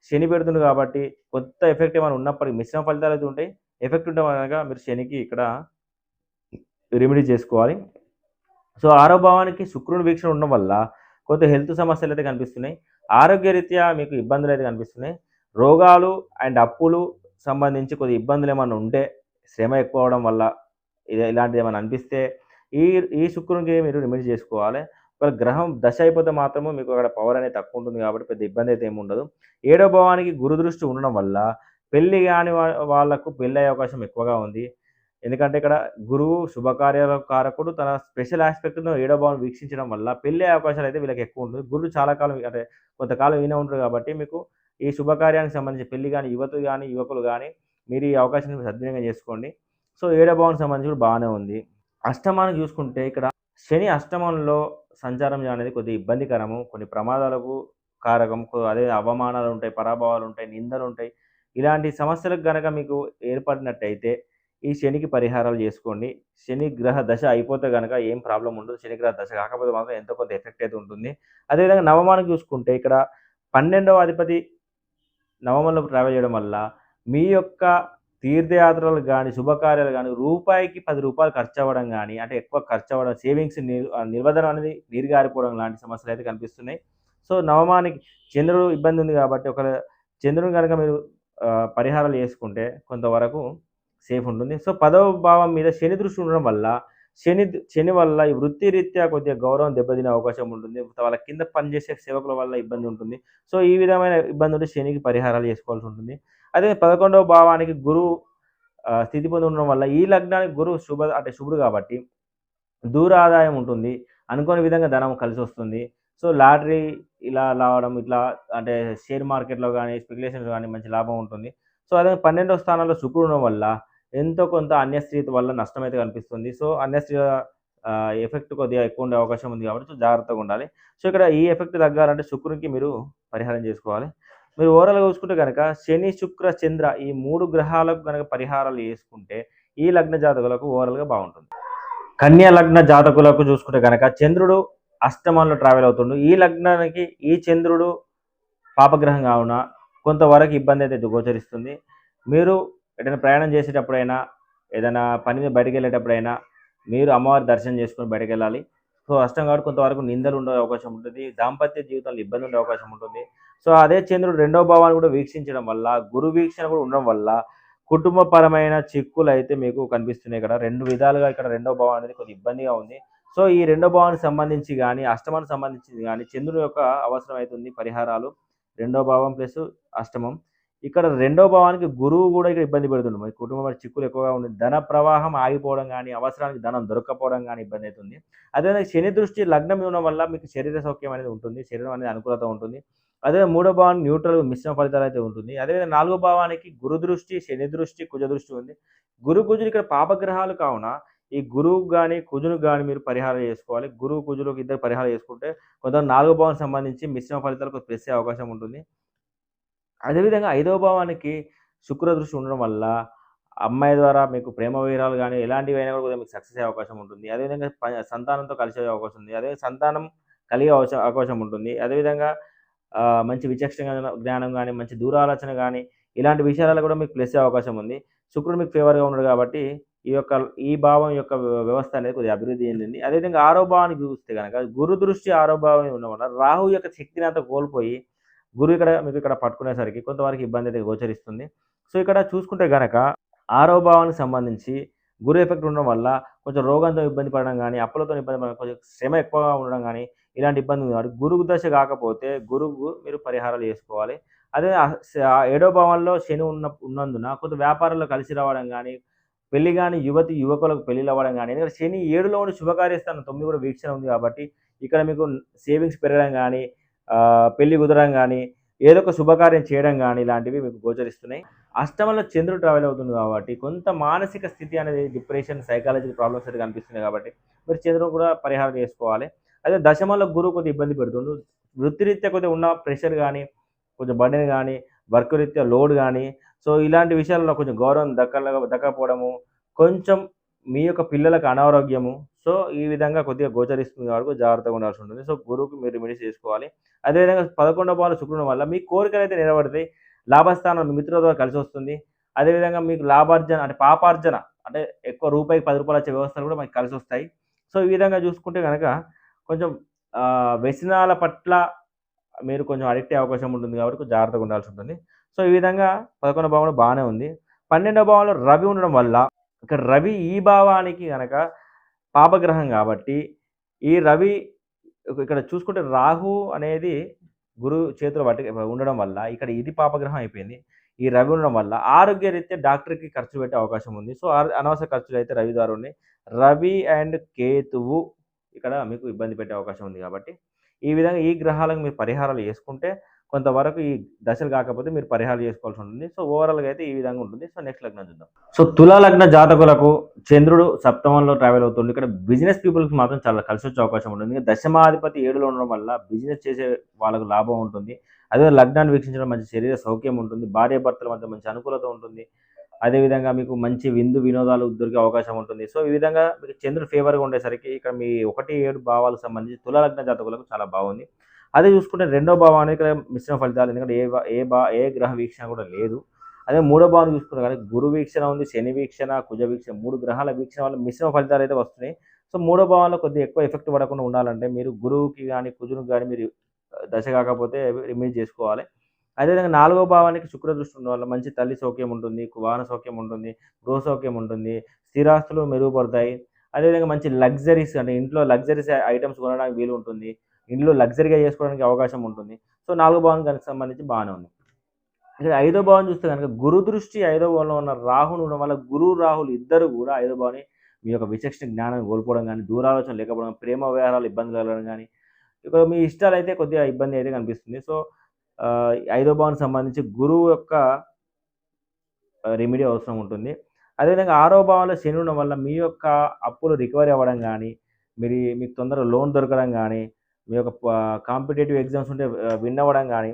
శని పెడుతుంది కాబట్టి కొత్త ఎఫెక్ట్ ఏమైనా ఉన్నప్పటికీ మిశ్రమ ఫలితాలు అయితే ఉంటాయి. ఎఫెక్ట్ ఉంటే కనుక మీరు శనికి ఇక్కడ రెమెడీ చేసుకోవాలి. సో 6వ భావానికి శుక్రుని వీక్షణ ఉండడం వల్ల కొంత హెల్త్ సమస్యలు అయితే కనిపిస్తున్నాయి. ఆరోగ్యరీత్యా మీకు ఇబ్బందులు అయితే కనిపిస్తున్నాయి. రోగాలు అండ్ అప్పులు సంబంధించి కొద్దిగా ఇబ్బందులు ఏమన్నా ఉంటే, శ్రమ ఎక్కువ అవ్వడం వల్ల ఇలాంటిది ఏమన్నా అనిపిస్తే ఈ ఈ శుక్రునికి మీరు రెమెడీ చేసుకోవాలి. ఒకవేళ గ్రహం దశ అయిపోతే మాత్రము మీకు అక్కడ పవర్ అనేది తక్కువ ఉంటుంది కాబట్టి పెద్ద ఇబ్బంది అయితే ఏమి ఉండదు. ఏడో భావానికి గురు దృష్టి ఉండడం వల్ల పెళ్లి కాని వాళ్ళకు పెళ్లి అయ్యే అవకాశం ఎక్కువగా ఉంది. ఎందుకంటే ఇక్కడ గురువు శుభకార్యాల కారకుడు తన స్పెషల్ ఆస్పెక్ట్‌ను ఏడో భావం వీక్షించడం వల్ల పెళ్లి అయ్యే అవకాశాలు అయితే వీళ్ళకి ఎక్కువ ఉంటుంది. గురువు చాలా కాలం అంటే కొంతకాలం ఈయనే ఉంటారు కాబట్టి మీకు ఈ శుభకార్యానికి సంబంధించి పెళ్లి గాని, యువతులు గాని, యువకులు గాని మీరు ఈ అవకాశాన్ని సద్వినియోగం చేసుకోండి. సో, ఏడో భావానికి సంబంధించి కూడా బాగానే ఉంది. అష్టమానికి చూసుకుంటే ఇక్కడ శని అష్టమంలో సంచారం అనేది కొద్దిగా ఇబ్బందికరము. కొన్ని ప్రమాదాలకు కారకం. అదే అవమానాలుంటాయి, పరాభవాలుంటాయి, నిందలుంటాయి. ఇలాంటి సమస్యలకు గనక మీకు ఏర్పడినట్టయితే ఈ శనికి పరిహారాలు చేసుకోండి. శని గ్రహ దశ అయిపోతే గనక ఏం ప్రాబ్లమ్ ఉండదు. శని గ్రహ దశ కాకపోతే మాత్రం ఎంతో కొంత ఎఫెక్ట్ అయితే ఉంటుంది. అదేవిధంగా నవమానికి చూసుకుంటే ఇక్కడ 12వ అధిపతి నవమంలోకి ట్రావెల్ చేయడం వల్ల మీ యొక్క తీర్థయాత్రలు గానీ, శుభకార్యాలు గానీ, రూపాయికి రూ. 10 ఖర్చవ్వడం గానీ, అంటే ఎక్కువ ఖర్చవ్వడం, సేవింగ్స్ నిల్వధనం అనేది నీరుగారిపోవడం లాంటి సమస్యలైతే కనిపిస్తున్నాయి. సో, నవమానికి చంద్రుడు ఇబ్బంది ఉంది కాబట్టి చంద్రుడిని గనక మీరు పరిహారాలు చేసుకుంటే కొంతవరకు సేఫ్ ఉంటుంది. సో, 10వ భావం మీద శని దృష్టి ఉండడం వల్ల శని వల్ల ఈ వృత్తిరీత్యా కొద్దిగా గౌరవం దెబ్బతినే అవకాశం ఉంటుంది. వాళ్ళ కింద పనిచేసే సేవకుల వల్ల ఇబ్బంది ఉంటుంది. సో, ఈ విధమైన ఇబ్బంది ఉంటే శనికి పరిహారాలు చేసుకోవాల్సి ఉంటుంది. అదే 11వ భావానికి గురువు స్థితి పొంది ఉండడం వల్ల ఈ లగ్నానికి గురువు శుభుడు కాబట్టి దూర ఆదాయం ఉంటుంది. అనుకోని విధంగా ధనం కలిసొస్తుంది. సో, లాటరీ ఇలా రావడం ఇట్లా అంటే షేర్ మార్కెట్‌లో గాని, స్పెక్యులేషన్స్‌లో గాని మంచి లాభం ఉంటుంది. సో, అదే 12వ స్థానంలో శుక్రుడు ఉండడం వల్ల ఎంతో కొంత అన్య స్త్రీ వల్ల నష్టమైతే కనిపిస్తుంది. సో, అన్య స్త్రీల ఎఫెక్ట్ కొద్దిగా ఎక్కువ ఉండే అవకాశం ఉంది కాబట్టి సో, జాగ్రత్తగా ఉండాలి. సో, ఇక్కడ ఈ ఎఫెక్ట్ తగ్గాలంటే శుక్రునికి మీరు పరిహారం చేసుకోవాలి. మీరు ఓవరాల్‌గా చూసుకుంటే గనక శని, శుక్ర, చంద్ర ఈ 3 గ్రహాలకు గనక పరిహారాలు చేసుకుంటే ఈ లగ్న జాతకులకు ఓవరాల్‌గా బావుంటుంది. కన్యా లగ్న జాతకులకు చూసుకుంటే గనక చంద్రుడు అష్టమంలో ట్రావెల్ అవుతుండు. ఈ లగ్నానికి ఈ చంద్రుడు పాపగ్రహం కావున కొంతవరకు ఇబ్బంది అయితే గోచరిస్తుంది. మీరు ఎటైనా ప్రయాణం చేసేటప్పుడైనా, ఏదైనా పని మీద బయటికెళ్ళేటప్పుడైనా మీరు అమ్మవారి దర్శనం చేసుకొని బయటకెళ్ళాలి. సో, అష్టం కాబట్టి కొంతవరకు నిందలు ఉండే అవకాశం ఉంటుంది. దాంపత్య జీవితంలో ఇబ్బంది ఉండే అవకాశం ఉంటుంది. సో, అదే చంద్రుడు రెండో భావాన్ని కూడా వీక్షించడం వల్ల, గురు వీక్షణ కూడా ఉండడం వల్ల కుటుంబపరమైన చిక్కులైతే మీకు కనిపిస్తున్నాయి ఇక్కడ. 2 విధాలుగా ఇక్కడ రెండో భావం అనేది కొద్దిగా ఇబ్బందిగా ఉంది. సో, ఈ రెండో భావానికి సంబంధించి గాని, అష్టమానికి సంబంధించింది గాని చంద్రుని యొక్క అవసరం అయితుంది పరిహారాలు. రెండో భావం ప్లస్ అష్టమం. ఇక్కడ రెండో భావానికి గురువు కూడా ఇక్కడ ఇబ్బంది పెడుతుండు. మరి కుటుంబంలో చిక్కులు ఎక్కువగా ఉంది. ధన ప్రవాహం ఆగిపోవడం గాని, అవసరానికి ధనం దొరక్కపోవడం గాని ఇబ్బంది అవుతుంది. అదేవిధంగా శని దృష్టి లగ్నం ఇవ్వడం వల్ల మీకు శరీర సౌఖ్యం అనేది ఉంటుంది. శరీరం అనేది అనుకూలత ఉంటుంది. అదే మూడో భావానికి న్యూట్రల్ మిశ్రమ ఫలితాలు అయితే ఉంటుంది. అదేవిధంగా నాలుగో భావానికి గురు దృష్టి, శని దృష్టి, కుజ దృష్టి ఉంది. గురు, కుజులు ఇక్కడ పాపగ్రహాలు కావున ఈ గురువుకు గాని, కుజునికి గాని మీరు పరిహారం చేసుకోవాలి. గురువు, కుజులకు ఇద్దరు పరిహారం చేసుకుంటే కొంత నాలుగో భావానికి సంబంధించి మిశ్రమ ఫలితాలకు ప్లస్ అయ్యే అవకాశం ఉంటుంది. అదేవిధంగా ఐదవ భావానికి శుక్ర దృష్టి ఉండడం వల్ల అమ్మాయి ద్వారా మీకు ప్రేమ వివరాలు గాని, ఎలాంటివైనా కూడా మీకు సక్సెస్ అయ్యే అవకాశం ఉంటుంది. అదేవిధంగా సంతానంతో కలిసే అవకాశం ఉంది. అదే సంతానం కలిగే అవకాశం ఉంటుంది. అదేవిధంగా మంచి విచక్షణ జ్ఞానం గాని, మంచి దూరాలోచన గాని, ఇలాంటి విషయాలలో కూడా మీకు ప్లస్ అయ్యే అవకాశం ఉంది. శుక్రుడు మీకు ఫేవర్‌గా ఉన్నాడు కాబట్టి ఈ భావం యొక్క వ్యవస్థ అనేది కొద్దిగా అభివృద్ధి చెందింది. అదేవిధంగా ఆరో భావాన్ని చూస్తే గనక గురు దృష్టి ఆరో భావం ఉండడం వల్ల రాహు యొక్క శక్తిని అంతా కోల్పోయి గురువు మీకు ఇక్కడ పట్టుకునేసరికి కొంతవరకు ఇబ్బంది అయితే గోచరిస్తుంది. సో, ఇక్కడ చూసుకుంటే గనక ఆరో భావానికి సంబంధించి గురు ఎఫెక్ట్ ఉండడం వల్ల కొంచెం రోగంతో ఇబ్బంది పడడం గాని, అప్పులతో ఇబ్బంది పడడం, కొంచెం శ్రమ ఎక్కువగా ఉండడం గాని, ఇలాంటి ఇబ్బంది ఉంది కాబట్టి గురువు దశ కాకపోతే గురువుకు మీరు పరిహారాలు చేసుకోవాలి. అదే ఏడో భావంలో శని ఉన్నందున కొంత వ్యాపారంలో కలిసి రావడం గాని, పెళ్లి గాని యువకులకు పెళ్లిళ్ళు అవ్వడం గాని, ఎందుకంటే శని 7లో ఉండి శుభకార్యస్థానం 9 కూడా వీక్షణ ఉంది కాబట్టి ఇక్కడ మీకు సేవింగ్స్ పెరగడం గాని, పెళ్లి కుదరడం గాని, ఏదో ఒక శుభకార్యం చేయడం గాని ఇలాంటివి మీకు గోచరిస్తున్నాయి. అష్టమంలో చంద్రుడు ట్రావెల్ అవుతుంది కాబట్టి కొంత మానసిక స్థితి అనేది డిప్రెషన్, సైకాలజికల్ ప్రాబ్లమ్స్ అయితే కనిపిస్తున్నాయి కాబట్టి మీరు చంద్రుడు కూడా పరిహారం చేసుకోవాలి. అదే దశమంలో గురువు కొద్దిగా ఇబ్బంది పెడుతుండు. వృత్తిరీత్యా కొద్దిగా ఉన్న ప్రెషర్ గాని, కొంచెం బర్డెన్ గాని, వర్క్ రీత్యా లోడ్ గాని, సో, ఇలాంటి విషయాల్లో కొంచెం గౌరవం దక్కకపోవడము, కొంచెం మీ యొక్క పిల్లలకు అనారోగ్యము, సో, ఈ విధంగా కొద్దిగా గోచరిస్తుంది కాబట్టి జాగ్రత్తగా ఉండాల్సి ఉంటుంది. సో, గురువుకి మీరు రెమెడీస్ చేసుకోవాలి. అదేవిధంగా 11వ భావంలో శుక్రుడు వల్ల మీ కోరికలైతే నెరవేరుతాయి. లాభస్థానం మీ మిత్రుల ద్వారా కలిసొస్తుంది. అదేవిధంగా మీకు లాభార్జన అంటే పాపార్జన అంటే ఎక్కువ రూపాయికి రూ. 10 వచ్చే వ్యవస్థలు కూడా మనకు కలిసొస్తాయి. సో, ఈ విధంగా చూసుకుంటే గనక కొంచెం వ్యసనాల పట్ల మీరు కొంచెం అడిక్ట్ అయ్యే అవకాశం ఉంటుంది కాబట్టి కొంచెం జాగ్రత్తగా ఉండాల్సి ఉంటుంది. సో, ఈ విధంగా 11వ భావంలో బానే ఉంది. 12వ భావంలో రవి ఉండడం వల్ల ఇక్కడ రవి ఈ భావానికి గనక పాపగ్రహం గాబట్టి, ఈ రవి ఇక్కడ చూసుకుంటే రాహు అనేది గురువు చేతిలో ఉండడం వల్ల ఇక్కడ ఇది పాపగ్రహం అయిపోయింది. ఈ రవి ఉండడం వల్ల ఆరోగ్యరీత్యా డాక్టర్‌కి ఖర్చులు పెట్టే అవకాశం ఉంది. సో, అనవసర ఖర్చులైతే రవి ద్వారా ఉన్నాయి. రవి అండ్ కేతువు ఇక్కడ మీకు ఇబ్బంది పెట్టే అవకాశం ఉంది కాబట్టి, ఈ విధంగా ఈ గ్రహాలకు మీరు పరిహారాలు చేసుకుంటే కొంతవరకు ఈ దశలు కాకపోతే మీరు పరిహారాలు చేసుకోవాల్సి ఉంటుంది. సో, ఓవరాల్‌గా అయితే ఈ విధంగా ఉంటుంది. సో, నెక్స్ట్ లగ్నం చూద్దాం. సో, తులా లగ్న జాతకులకు చంద్రుడు సప్తమంలో ట్రావెల్ అవుతుండు. ఇక్కడ బిజినెస్ పీపుల్‌కి మాత్రం చాలా కలిసొచ్చే అవకాశం ఉంటుంది. దశమాధిపతి 7లో ఉండడం వల్ల బిజినెస్ చేసే వాళ్ళకు లాభం ఉంటుంది. అదే లగ్నాన్ని వీక్షించడం మంచి శరీర సౌఖ్యం ఉంటుంది. భార్యాభర్తల మధ్య మంచి అనుకూలత ఉంటుంది. అదేవిధంగా మీకు మంచి విందు వినోదాలు దొరికే అవకాశం ఉంటుంది. సో, ఈ విధంగా మీకు చంద్రుడు ఫేవర్‌గా ఉండేసరికి ఇక్కడ మీ 1, 7 భావాలకు సంబంధించి తులా లగ్న జాతకులకు చాలా బాగుంది. అదే చూసుకుంటే రెండో భావానికి ఇక్కడ మిశ్రమ ఫలితాలు. ఎందుకంటే ఏ గ్రహ వీక్షణ కూడా లేదు. అదే మూడో భావాన్ని చూసుకున్నా కానీ గురు వీక్షణ ఉంది, శని వీక్షణ, కుజ వీక్షణ 3 గ్రహాల వీక్షణ వల్ల మిశ్రమ ఫలితాలు అయితే వస్తున్నాయి. సో, మూడో భావంలో కొద్దిగా ఎక్కువ ఎఫెక్ట్ పడకుండా ఉండాలంటే మీరు గురువుకి గాని, కుజునికి గాని మీరు దశ కాకపోతే రిమూవ్ చేసుకోవాలి. అదేవిధంగా నాలుగో భావానికి శుక్ర దృష్టి ఉండడం వల్ల మంచి తల్లి సౌఖ్యం ఉంటుంది, వాహన సౌఖ్యం ఉంటుంది, గృహ సౌఖ్యం ఉంటుంది, స్థిరాస్తులు మెరుగుపడతాయి. అదేవిధంగా మంచి లగ్జరీస్ అంటే ఇంట్లో లగ్జరీస్ ఐటెమ్స్ కొనడానికి వీలు ఉంటుంది. ఇంట్లో లగ్జరీగా చేసుకోవడానికి అవకాశం ఉంటుంది. సో, నాలుగో భావానికి సంబంధించి బాగానే ఉంది. ఇక ఐదో భావం చూస్తే గనుక గురు దృష్టి ఐదో భావంలో ఉన్న రాహును ఉండడం వల్ల గురు, రాహులు ఇద్దరు కూడా ఐదో భావాన్ని మీ యొక్క విచక్షణ జ్ఞానాన్ని కోల్పోవడం గానీ, దూరాలోచన లేకపోవడం, ప్రేమ వ్యవహారాలు ఇబ్బంది కలగడం గానీ, ఇక్కడ మీ ఇష్టాలైతే కొద్దిగా ఇబ్బంది అయితే కనిపిస్తుంది. సో, ఐదో భావానికి సంబంధించి గురువు యొక్క రెమెడీ అవసరం ఉంటుంది. అదేవిధంగా ఆరో భావంలో శని ఉండడం వల్ల మీ యొక్క అప్పులు రికవరీ అవ్వడం గానీ, మీకు తొందరగా లోన్ దొరకడం గానీ, మీ యొక్క కాంపిటేటివ్ ఎగ్జామ్స్ ఉంటే విన్ అవ్వడం గానీ,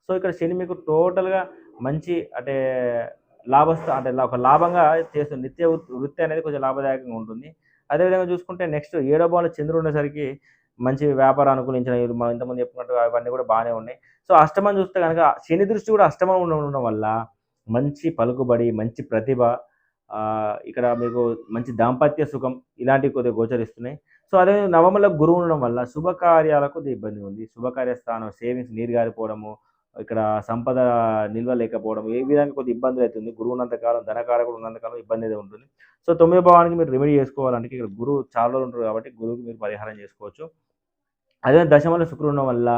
సో, ఇక్కడ శని మీకు టోటల్‌గా మంచి అంటే అంటే ఒక లాభంగా చేస్తుంది. వృత్తి అనేది కొంచెం లాభదాయకంగా ఉంటుంది. అదేవిధంగా చూసుకుంటే నెక్స్ట్ ఏడో భావంలో చంద్రుడు ఉండేసరికి మంచి వ్యాపారం అనుకూలించిన మనం ఇంతకుముందు చెప్పుకున్నట్టు అవన్నీ కూడా బాగానే ఉన్నాయి. సో, అష్టమం చూస్తే గనక శని దృష్టి కూడా అష్టమం ఉండడం వల్ల మంచి పలుకుబడి, మంచి ప్రతిభ, ఇక్కడ మీకు మంచి దాంపత్య సుఖం ఇలాంటివి కొద్దిగా గోచరిస్తున్నాయి. సో, అదే నవమంలో గురువు ఉండడం వల్ల శుభకార్యాలకు కొద్దిగా ఇబ్బంది ఉంది. శుభకార్య స్థానం సేవింగ్స్ నీరు గారిపోవడము, ఇక్కడ సంపద నిల్వ లేకపోవడం, ఏ విధంగా కొద్దిగా ఇబ్బందులు అవుతుంది. గురువు ఉన్నంత కాలం, ధనకారకుడు ఉన్నంత కాలం ఇబ్బంది అయితే ఉంటుంది. సో, 9వ భావానికి మీరు రెమెడీ చేసుకోవాలంటే ఇక్కడ గురువు చాలా రోజులు ఉంటారు కాబట్టి గురువుకి మీరు పరిహారం చేసుకోవచ్చు. అదే దశమంలో శుక్రుడు ఉండడం వల్ల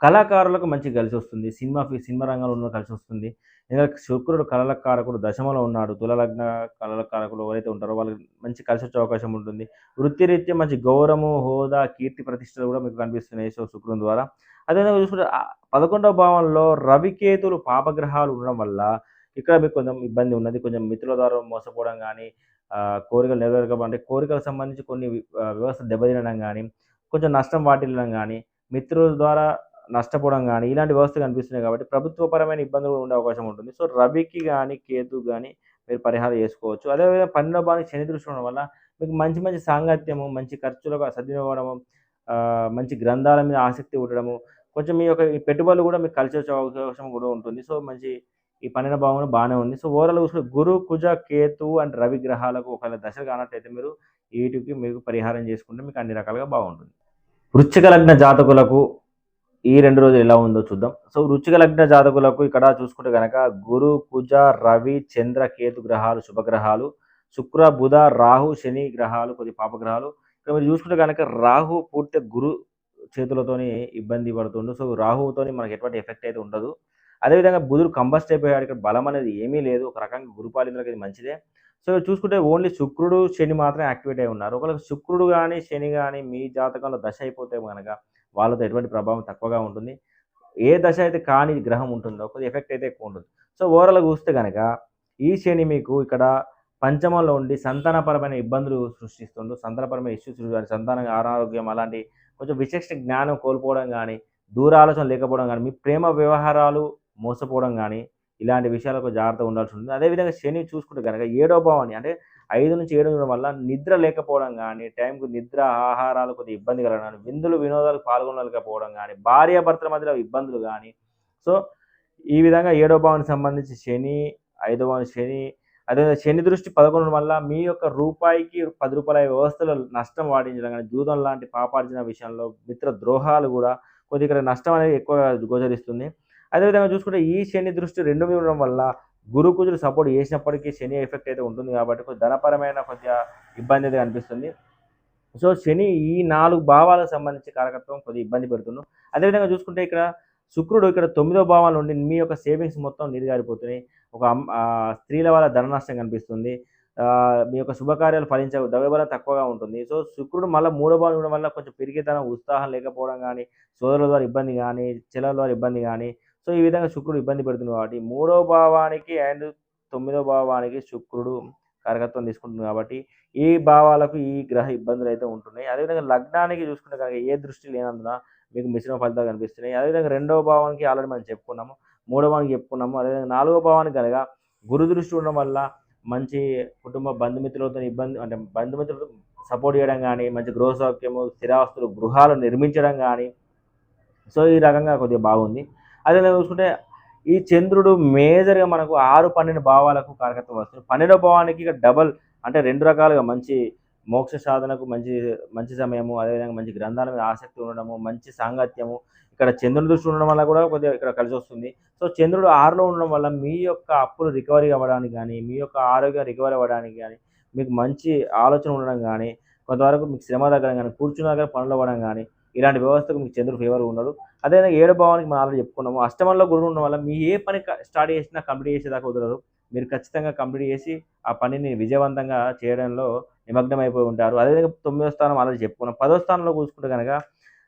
కళాకారులకు మంచిగా కలిసొస్తుంది. సినిమా రంగంలో ఉన్న కలిసొస్తుంది. ఎందుకంటే శుక్రుడు కళల కారకుడు దశమంలో ఉన్నాడు. తుల లగ్న కళల కారకులు ఎవరైతే ఉంటారో వాళ్ళకి మంచి కలిసొచ్చే అవకాశం ఉంటుంది. వృత్తిరీత్యా మంచి గౌరవము, హోదా, కీర్తి ప్రతిష్టలు కూడా మీకు కనిపిస్తున్నాయి శుక్రుని ద్వారా. అదేవిధంగా చూసుకుంటే 11వ భావంలో రవికేతులు పాపగ్రహాలు ఉండడం వల్ల ఇక్కడ మీకు కొంచెం ఇబ్బంది ఉన్నది. కొంచెం మిత్రుల ద్వారా మోసపోవడం గానీ, కోరికలు నెరవేరకపోవడం అంటే కోరికలకు సంబంధించి కొన్ని వ్యవస్థ దెబ్బతినడం గానీ, కొంచెం నష్టం వాటిల్లడం గానీ, మిత్రుల ద్వారా నష్టపోవడం గానీ, ఇలాంటి వ్యవస్థలు కనిపిస్తున్నాయి కాబట్టి ప్రభుత్వపరమైన ఇబ్బందులు ఉండే అవకాశం ఉంటుంది. సో, రవికి గానీ, కేతువుకి గానీ మీరు పరిహారం చేసుకోవచ్చు. అదేవిధంగా 12వ భావానికి శని దృష్టి ఉండడం వల్ల మీకు మంచి మంచి సాంగత్యము, మంచి ఖర్చులకు సద్వినియోగము, మంచి గ్రంథాల మీద ఆసక్తి ఉండడము, కొంచెం మీ యొక్క ఈ పెట్టుబడులు కూడా మీకు కలిసొచ్చే అవకాశం కూడా ఉంటుంది. సో, మంచి ఈ 12వ భావం బానే ఉంది. సో, ఓవరాల్‌గా చూసుకుంటే గురు, కుజ, కేతువు అండ్ రవి గ్రహాలకు ఒకవేళ దశలు కానట్టయితే మీరు వీటికి మీకు పరిహారం చేసుకుంటే మీకు అన్ని రకాలుగా బాగుంటుంది. వృశ్చిక లగ్న జాతకులకు ఈ 2 రోజులు ఎలా ఉందో చూద్దాం. సో, వృశ్చిక లగ్న జాతకులకు ఇక్కడ చూసుకుంటే గనక గురు, కుజ, రవి, చంద్ర, కేతు గ్రహాలు శుభగ్రహాలు. శుక్ర, బుధ, రాహు, శని గ్రహాలు కొద్దిగా పాపగ్రహాలు. ఇక్కడ మీరు చూసుకుంటే గనక రాహు పూర్తిగా గురు చేతులతోని ఇబ్బంది పడుతుండు. సో, రాహువుతోని మనకు ఎటువంటి ఎఫెక్ట్ అయితే ఉండదు. అదేవిధంగా బుధుడు కంబస్ట్ అయిపోయాడు. ఇక్కడ బలం అనేది ఏమీ లేదు. ఒక రకంగా గురుపాలితులకి ఇది మంచిదే. సో, చూసుకుంటే ఓన్లీ శుక్రుడు, శని మాత్రమే యాక్టివేట్ అయి ఉన్నారు. ఒకవేళ శుక్రుడు గానీ, శని గానీ మీ జాతకంలో దశ అయిపోతే గనక వాళ్ళతో ఎటువంటి ప్రభావం తక్కువగా ఉంటుంది. ఏ దశ అయితే కాని గ్రహం ఉంటుందో కొద్దిగా ఎఫెక్ట్ అయితే ఎక్కువ ఉంటుంది. సో, ఓవరాల్‌గా చూస్తే గనక ఈ శని మీకు ఇక్కడ పంచమంలో ఉండి సంతానపరమైన ఇబ్బందులు సృష్టిస్తుండు. సంతానపరమైన ఇష్యూస్ సంతాన అనారోగ్యం అలాంటి కొంచెం విచక్షణ జ్ఞానం కోల్పోవడం గానీ, దూరాలోచన లేకపోవడం గానీ, మీ ప్రేమ వ్యవహారాలు మోసపోవడం గానీ, ఇలాంటి విషయాలకు జాగ్రత్తగా ఉండాల్సి ఉంటుంది. అదేవిధంగా శని చూసుకుంటే గనక 7వ భావాన్ని అంటే 5-7 ఉండడం వల్ల నిద్ర లేకపోవడం గానీ, టైంకు నిద్ర, ఆహారాలు కొద్దిగా ఇబ్బంది కలగడం గానీ, విందులు, వినోదాలకు పాల్గొనలేకపోవడం గానీ, భార్యాభర్తల మధ్యలో ఇబ్బందులు గానీ, సో, ఈ విధంగా 7వ భావానికి సంబంధించి శని, 5వ భావానికి శని, అదేవిధంగా శని దృష్టి 11 వల్ల మీ యొక్క రూపాయికి రూ. 10 వ్యవస్థలో నష్టం వాటించడం గాని, జూదం లాంటి పాపార్జన విషయంలో మిత్ర ద్రోహాలు గూడా కొద్దిగా ఇక్కడ నష్టం అనేది ఎక్కువగా గోచరిస్తుంది. అదేవిధంగా చూసుకుంటే ఈ శని దృష్టి 2 మీద ఉండడం వల్ల గురు, కుజుడు సపోర్ట్ చేసినప్పటికీ శని ఎఫెక్ట్ అయితే ఉంటుంది కాబట్టి కొద్దిగా ధనపరమైన కొద్దిగా ఇబ్బంది అయితే కనిపిస్తుంది. సో, శని ఈ 4 భావాలకు సంబంధించి కారకత్వం కొద్దిగా ఇబ్బంది పెడుతున్నాం. అదేవిధంగా చూసుకుంటే ఇక్కడ శుక్రుడు ఇక్కడ 9వ భావం నుండి మీ యొక్క సేవింగ్స్ మొత్తం నీరుగారిపోతున్నాయి. స్త్రీల వల్ల ధన నష్టం కనిపిస్తుంది. మీ యొక్క శుభకార్యాలు ఫలించవు. ద్రవ్యబలం తక్కువగా ఉంటుంది. సో, శుక్రుడు మళ్ళా 3వ భావం ఇవ్వడం వల్ల కొంచెం పిరికితనం, ఉత్సాహం లేకపోవడం గానీ, సోదరుల ద్వారా ఇబ్బంది గానీ, చెల్లెల ద్వారా ఇబ్బంది గానీ, సో, ఈ విధంగా శుక్రుడు ఇబ్బంది పెడుతుంది కాబట్టి 3వ భావానికి అండ్ 9వ భావానికి శుక్రుడు కారకత్వం తీసుకుంటుంది కాబట్టి ఈ భావాలకు ఈ గ్రహ ఇబ్బందులైతే ఉంటున్నాయి. అదేవిధంగా లగ్నానికి చూసుకుంటే కనుక ఏ దృష్టి లేనందున మీకు మిశ్రమ ఫలితాలు కనిపిస్తున్నాయి. అదేవిధంగా 2వ భావానికి ఆల్రెడీ మనం చెప్పుకున్నాము. 3వ భావానికి చెప్పుకున్నాము. అదేవిధంగా 4వ భావానికి కనుక గురు దృష్టి ఉండడం వల్ల మంచి కుటుంబ బంధుమిత్రులతో ఇబ్బంది అంటే బంధుమిత్రులు సపోర్ట్ చేయడం గానీ, మంచి గృహ సౌఖ్యము, స్థిరాస్తులు, గృహాలు నిర్మించడం గానీ, సో, ఈ రకంగా కొద్దిగా బాగుంది. అదేవిధంగా చూసుకుంటే ఈ చంద్రుడు మేజర్‌గా మనకు 6, 12 భావాలకు కారకత్వం వస్తుంది. 12వ భావానికి ఇక డబల్ అంటే 2 రకాలుగా మంచి మోక్ష సాధనకు మంచి మంచి సమయము, అదేవిధంగా మంచి గ్రంథాల మీద ఆసక్తి ఉండడము, మంచి సాంగత్యము. ఇక్కడ చంద్రుని దృష్టి ఉండడం వల్ల కూడా కొద్దిగా ఇక్కడ కలిసొస్తుంది. సో, చంద్రుడు 6లో ఉండడం వల్ల మీ యొక్క అప్పులు రికవరీ అవ్వడానికి గానీ, మీ యొక్క ఆరోగ్యం రికవరీ అవ్వడానికి గానీ, మీకు మంచి ఆలోచన ఉండడం గానీ, కొంతవరకు మీకు శ్రమ తగ్గడం గానీ, కూర్చున్న దగ్గర పనులు అవ్వడం గానీ, ఇలాంటి వ్యవస్థకు మీకు చంద్రుడు ఫేవర్‌గా ఉన్నాడు. అదేవిధంగా 7వ భావానికి మనం ఆల్రెడీ చెప్పుకున్నాము. అష్టమంలో గురువు ఉండడం వల్ల మీ ఏ పని స్టార్ట్ చేసినా కంప్లీట్ చేసేదాకా వదలరు. మీరు ఖచ్చితంగా కంప్లీట్ చేసి ఆ పనిని విజయవంతంగా చేయడంలో నిమగ్నమైపోయి ఉంటారు. అదేవిధంగా 9వ స్థానం ఆల్రెడీ చెప్పుకున్నాం. 10వ స్థానంలో చూసుకుంటే గనక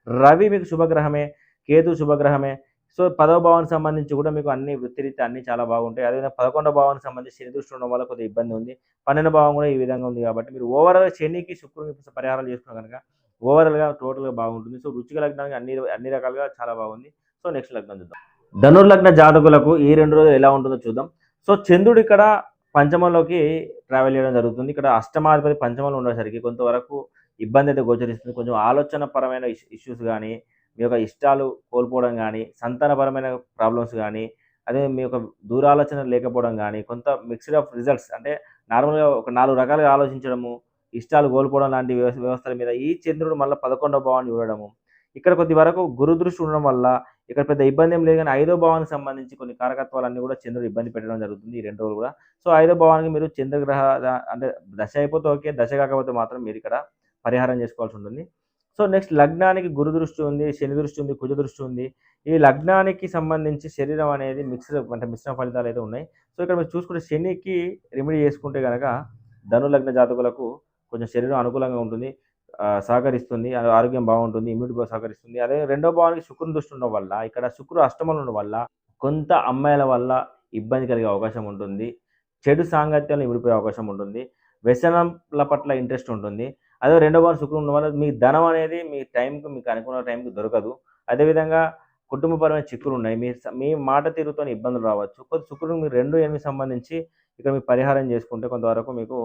రవి మీకు శుభగ్రహమే, కేతు శుభగ్రహమే. సో, 10వ భావానికి సంబంధించి కూడా మీకు అన్ని వృత్తిరీత్యా అన్నీ చాలా బాగుంటాయి. అదేవిధంగా 11వ భావానికి సంబంధించి శని దృష్టి ఉండడం వల్ల కొద్దిగా ఇబ్బంది ఉంది. 12వ భావం కూడా ఈ విధంగా ఉంది కాబట్టి మీరు ఓవరాల్‌గా శనికి, శుక్రునికి పరిహారాలు చేసుకున్న గనక ఓవరాల్‌గా టోటల్‌గా బాగుంటుంది. సో, వృశ్చిక లగ్నానికి అన్ని రకాలుగా చాలా బాగుంది. సో, నెక్స్ట్ లగ్నం చూద్దాం. ధనుర్లగ్న జాతకులకు ఈ 2 రోజులు ఎలా ఉంటుందో చూద్దాం. సో, చంద్రుడు ఇక్కడ పంచమంలోకి ట్రావెల్ చేయడం జరుగుతుంది. ఇక్కడ అష్టమాధిపతి పంచమంలో ఉండేసరికి కొంతవరకు ఇబ్బంది అయితే గోచరిస్తుంది. కొంచెం ఆలోచన పరమైన ఇష్యూస్ గానీ, మీ యొక్క ఇష్టాలు కోల్పోవడం గానీ, సంతానపరమైన ప్రాబ్లమ్స్ గానీ, అదే మీ యొక్క దూరాలోచన లేకపోవడం గానీ, కొంత మిక్స్డ్ ఆఫ్ రిజల్ట్స్ అంటే నార్మల్‌గా ఒక 4 రకాలుగా ఆలోచించడము, ఇష్టాలు కోల్పోవడం లాంటి వ్యవస్థల మీద ఈ చంద్రుడు మళ్ళా 11వ భావాన్ని చూడడము. ఇక్కడ కొద్ది వరకు గురు దృష్టి ఉండడం వల్ల ఇక్కడ పెద్ద ఇబ్బంది ఏం లేదు గానీ 5వ భావానికి సంబంధించి కొన్ని కారకత్వాలన్నీ కూడా చంద్రుడు ఇబ్బంది పెట్టడం జరుగుతుంది ఈ 2 రోజులు కూడా. సో, 5వ భావానికి మీరు చంద్రగ్రహ అంటే దశ అయిపోతే ఓకే. దశ కాకపోతే మాత్రం మీరిక్కడ పరిహారం చేసుకోవాల్సి ఉంటుంది. సో, నెక్స్ట్ లగ్నానికి గురు దృష్టి ఉంది, శని దృష్టి ఉంది, కుజ దృష్టి ఉంది. ఈ లగ్నానికి సంబంధించి శరీరం అనేది మిశ్రమ ఫలితాలు అయితే ఉన్నాయి. సో, ఇక్కడ మీరు చూసుకుంటే శనికి రెమెడీ చేసుకుంటే గనక ధనులగ్న జాతకులకు కొంచెం శరీరం అనుకూలంగా ఉంటుంది. సహకరిస్తుంది. ఆరోగ్యం బాగుంటుంది. ఇమ్యూనిటీ సహకరిస్తుంది. అదే 2వ భావానికి శుక్రుని దృష్టి ఉండడం వల్ల ఇక్కడ శుక్రుడు అష్టమంలో ఉండడం వల్ల కొంత అమ్మాయిల వల్ల ఇబ్బంది కలిగే అవకాశం ఉంటుంది. చెడు సాంగత్యాలను విడిపోయే అవకాశం ఉంటుంది. వ్యసనాల పట్ల ఇంట్రెస్ట్ ఉంటుంది. అదే 2వ భావం శుక్రుడు ఉండడం వల్ల మీ ధనం అనేది మీ టైంకి మీకు అనుకున్న టైంకి దొరకదు. అదేవిధంగా కుటుంబపరమైన చిక్కులు ఉన్నాయి. మీ మాట తీరుతోని ఇబ్బందులు రావచ్చు. శుక్రుడు మీరు 2, 8 సంబంధించి ఇక్కడ మీరు పరిహారం చేసుకుంటే కొంతవరకు మీకు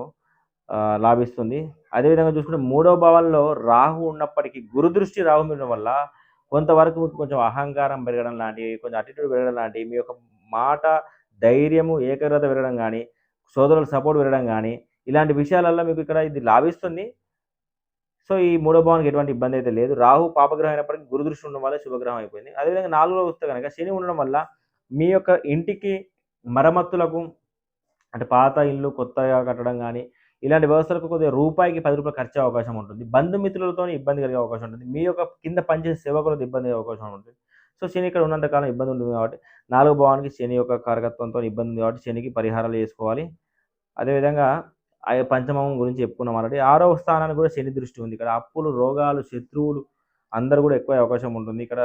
లాభిస్తుంది. అదేవిధంగా చూసుకుంటే 3వ భావంలో రాహు ఉన్నప్పటికీ గురు దృష్టి రాహు మీద వల్ల కొంతవరకు మీకు కొంచెం అహంకారం పెరగడం లాంటివి, కొంచెం అటిట్యూడ్ పెరగడం లాంటివి, మీ యొక్క మాట, ధైర్యము, ఏకాగ్రత పెరగడం గానీ, సోదరుల సపోర్ట్ పెరగడం గానీ, ఇలాంటి విషయాలల్లో మీకు ఇక్కడ ఇది లాభిస్తుంది. సో, ఈ 3వ భావానికి ఎటువంటి ఇబ్బంది అయితే లేదు. రాహు పాపగ్రహం అయినప్పటికీ గురు దృష్టి ఉండడం వల్ల శుభగ్రహం అయిపోయింది. అదేవిధంగా 4లో వస్తే గనక శని ఉండడం వల్ల మీ యొక్క ఇంటికి మరమ్మతులకు అంటే పాత ఇల్లు కొత్తగా కట్టడం గానీ, ఇలాంటి వ్యవస్థలకు కొద్దిగా రూపాయికి రూ. 10 ఖర్చయ్యే అవకాశం ఉంటుంది. బంధుమిత్రులతోని ఇబ్బంది కలిగే అవకాశం ఉంటుంది. మీ యొక్క కింద పనిచేసే సేవకులతో ఇబ్బంది అయ్యే అవకాశం ఉంటుంది. సో, శని ఇక్కడ ఉన్నంత కాలం ఇబ్బంది ఉంటుంది కాబట్టి 4వ భావానికి శని యొక్క కారకత్వంతో ఇబ్బంది ఉంది కాబట్టి శనికి పరిహారాలు చేసుకోవాలి. అదేవిధంగా పంచమం గురించి చెప్పుకున్నాం ఆల్రెడీ. 6వ స్థానానికి కూడా శని దృష్టి ఉంది. ఇక్కడ అప్పులు, రోగాలు, శత్రువులు అందరూ కూడా ఎక్కువ అవకాశం ఉంటుంది. ఇక్కడ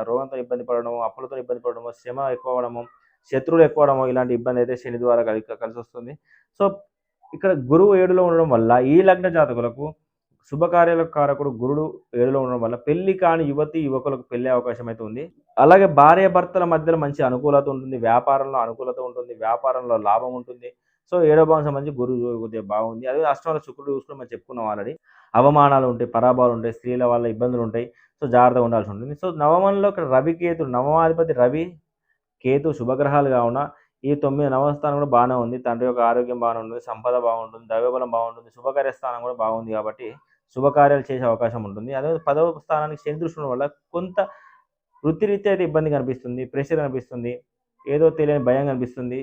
రోగంతో ఇబ్బంది పడడము, అప్పులతో ఇబ్బంది పడడము, శ్రమ ఎక్కువ అవ్వడము, శత్రువులు ఎక్కువ అవ్వడము ఇలాంటి ఇబ్బంది అయితే శని ద్వారా కలిసొస్తుంది. సో, ఇక్కడ గురువు 7లో ఉండడం వల్ల ఈ లగ్న జాతకులకు శుభకార్యాల కారకుడు గురుడు 7లో ఉండడం వల్ల పెళ్లి కాని యువకులకు పెళ్లి అవకాశం అయితే ఉంది. అలాగే భార్యాభర్తల మధ్యలో మంచి అనుకూలత ఉంటుంది. వ్యాపారంలో అనుకూలత ఉంటుంది. వ్యాపారంలో లాభం ఉంటుంది. సో, 7వ భావం సంబంధించి గురువు కొద్దిగా బాగుంది. అదే అష్టమంలో శుక్రుడు చూసుకుని మనం చెప్పుకున్నాం ఆల్రెడీ. అవమానాలు ఉంటాయి, పరాభాలు ఉంటాయి, స్త్రీల వల్ల ఇబ్బందులు ఉంటాయి. సో, జాగ్రత్తగా ఉండాల్సి ఉంటుంది. సో, నవమంలో ఇక్కడ రవి, కేతు, నవమాధిపతి రవి, కేతు శుభగ్రహాలు కావున ఈ 9 నవమ స్థానం కూడా బాగానే ఉంది. తండ్రి యొక్క ఆరోగ్యం బాగానే ఉంటుంది. సంపద బాగుంటుంది. దైవబలం బాగుంటుంది. శుభకార్య స్థానం కూడా బాగుంది కాబట్టి శుభకార్యాలు చేసే అవకాశం ఉంటుంది. అదే 10వ స్థానానికి శని దృష్టి ఉండడం వల్ల కొంత వృత్తిరీత్యా అయితే ఇబ్బంది కనిపిస్తుంది. ప్రెషర్ కనిపిస్తుంది. ఏదో తెలియని భయం కనిపిస్తుంది.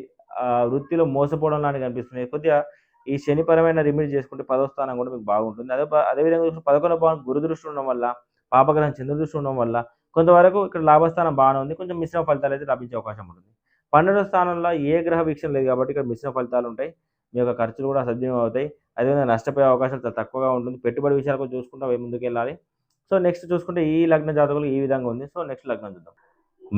వృత్తిలో మోసపోవడం లాంటివి కనిపిస్తుంది. కొద్దిగా ఈ శనిపరమైన రెమెడీ చేసుకుంటే 10వ స్థానం కూడా మీకు బాగుంటుంది. అదేవిధంగా చూసుకుంటే 11వ భావం గురు దృష్టి ఉండడం వల్ల, పాపగ్రహం చంద్ర దృష్టి ఉండడం వల్ల కొంతవరకు ఇక్కడ లాభస్థానం బాగానే ఉంది. కొంచెం మిశ్రమ ఫలితాలు అయితే లభించే అవకాశం ఉంటుంది. 12వ స్థానంలో ఏ గ్రహ వీక్షణ లేదు కాబట్టి ఇక్కడ మిశ్రమ ఫలితాలు ఉంటాయి. మీ యొక్క ఖర్చులు కూడా సద్వినియోగం అవుతాయి. అదేవిధంగా నష్టపోయే అవకాశాలు చాలా తక్కువగా ఉంటుంది. పెట్టుబడి విషయాలు కూడా చూసుకుంటూ ముందుకెళ్ళాలి. సో నెక్స్ట్ చూసుకుంటే ఈ లగ్న జాతకులు ఈ విధంగా ఉంది. సో నెక్స్ట్ లగ్నం చూద్దాం.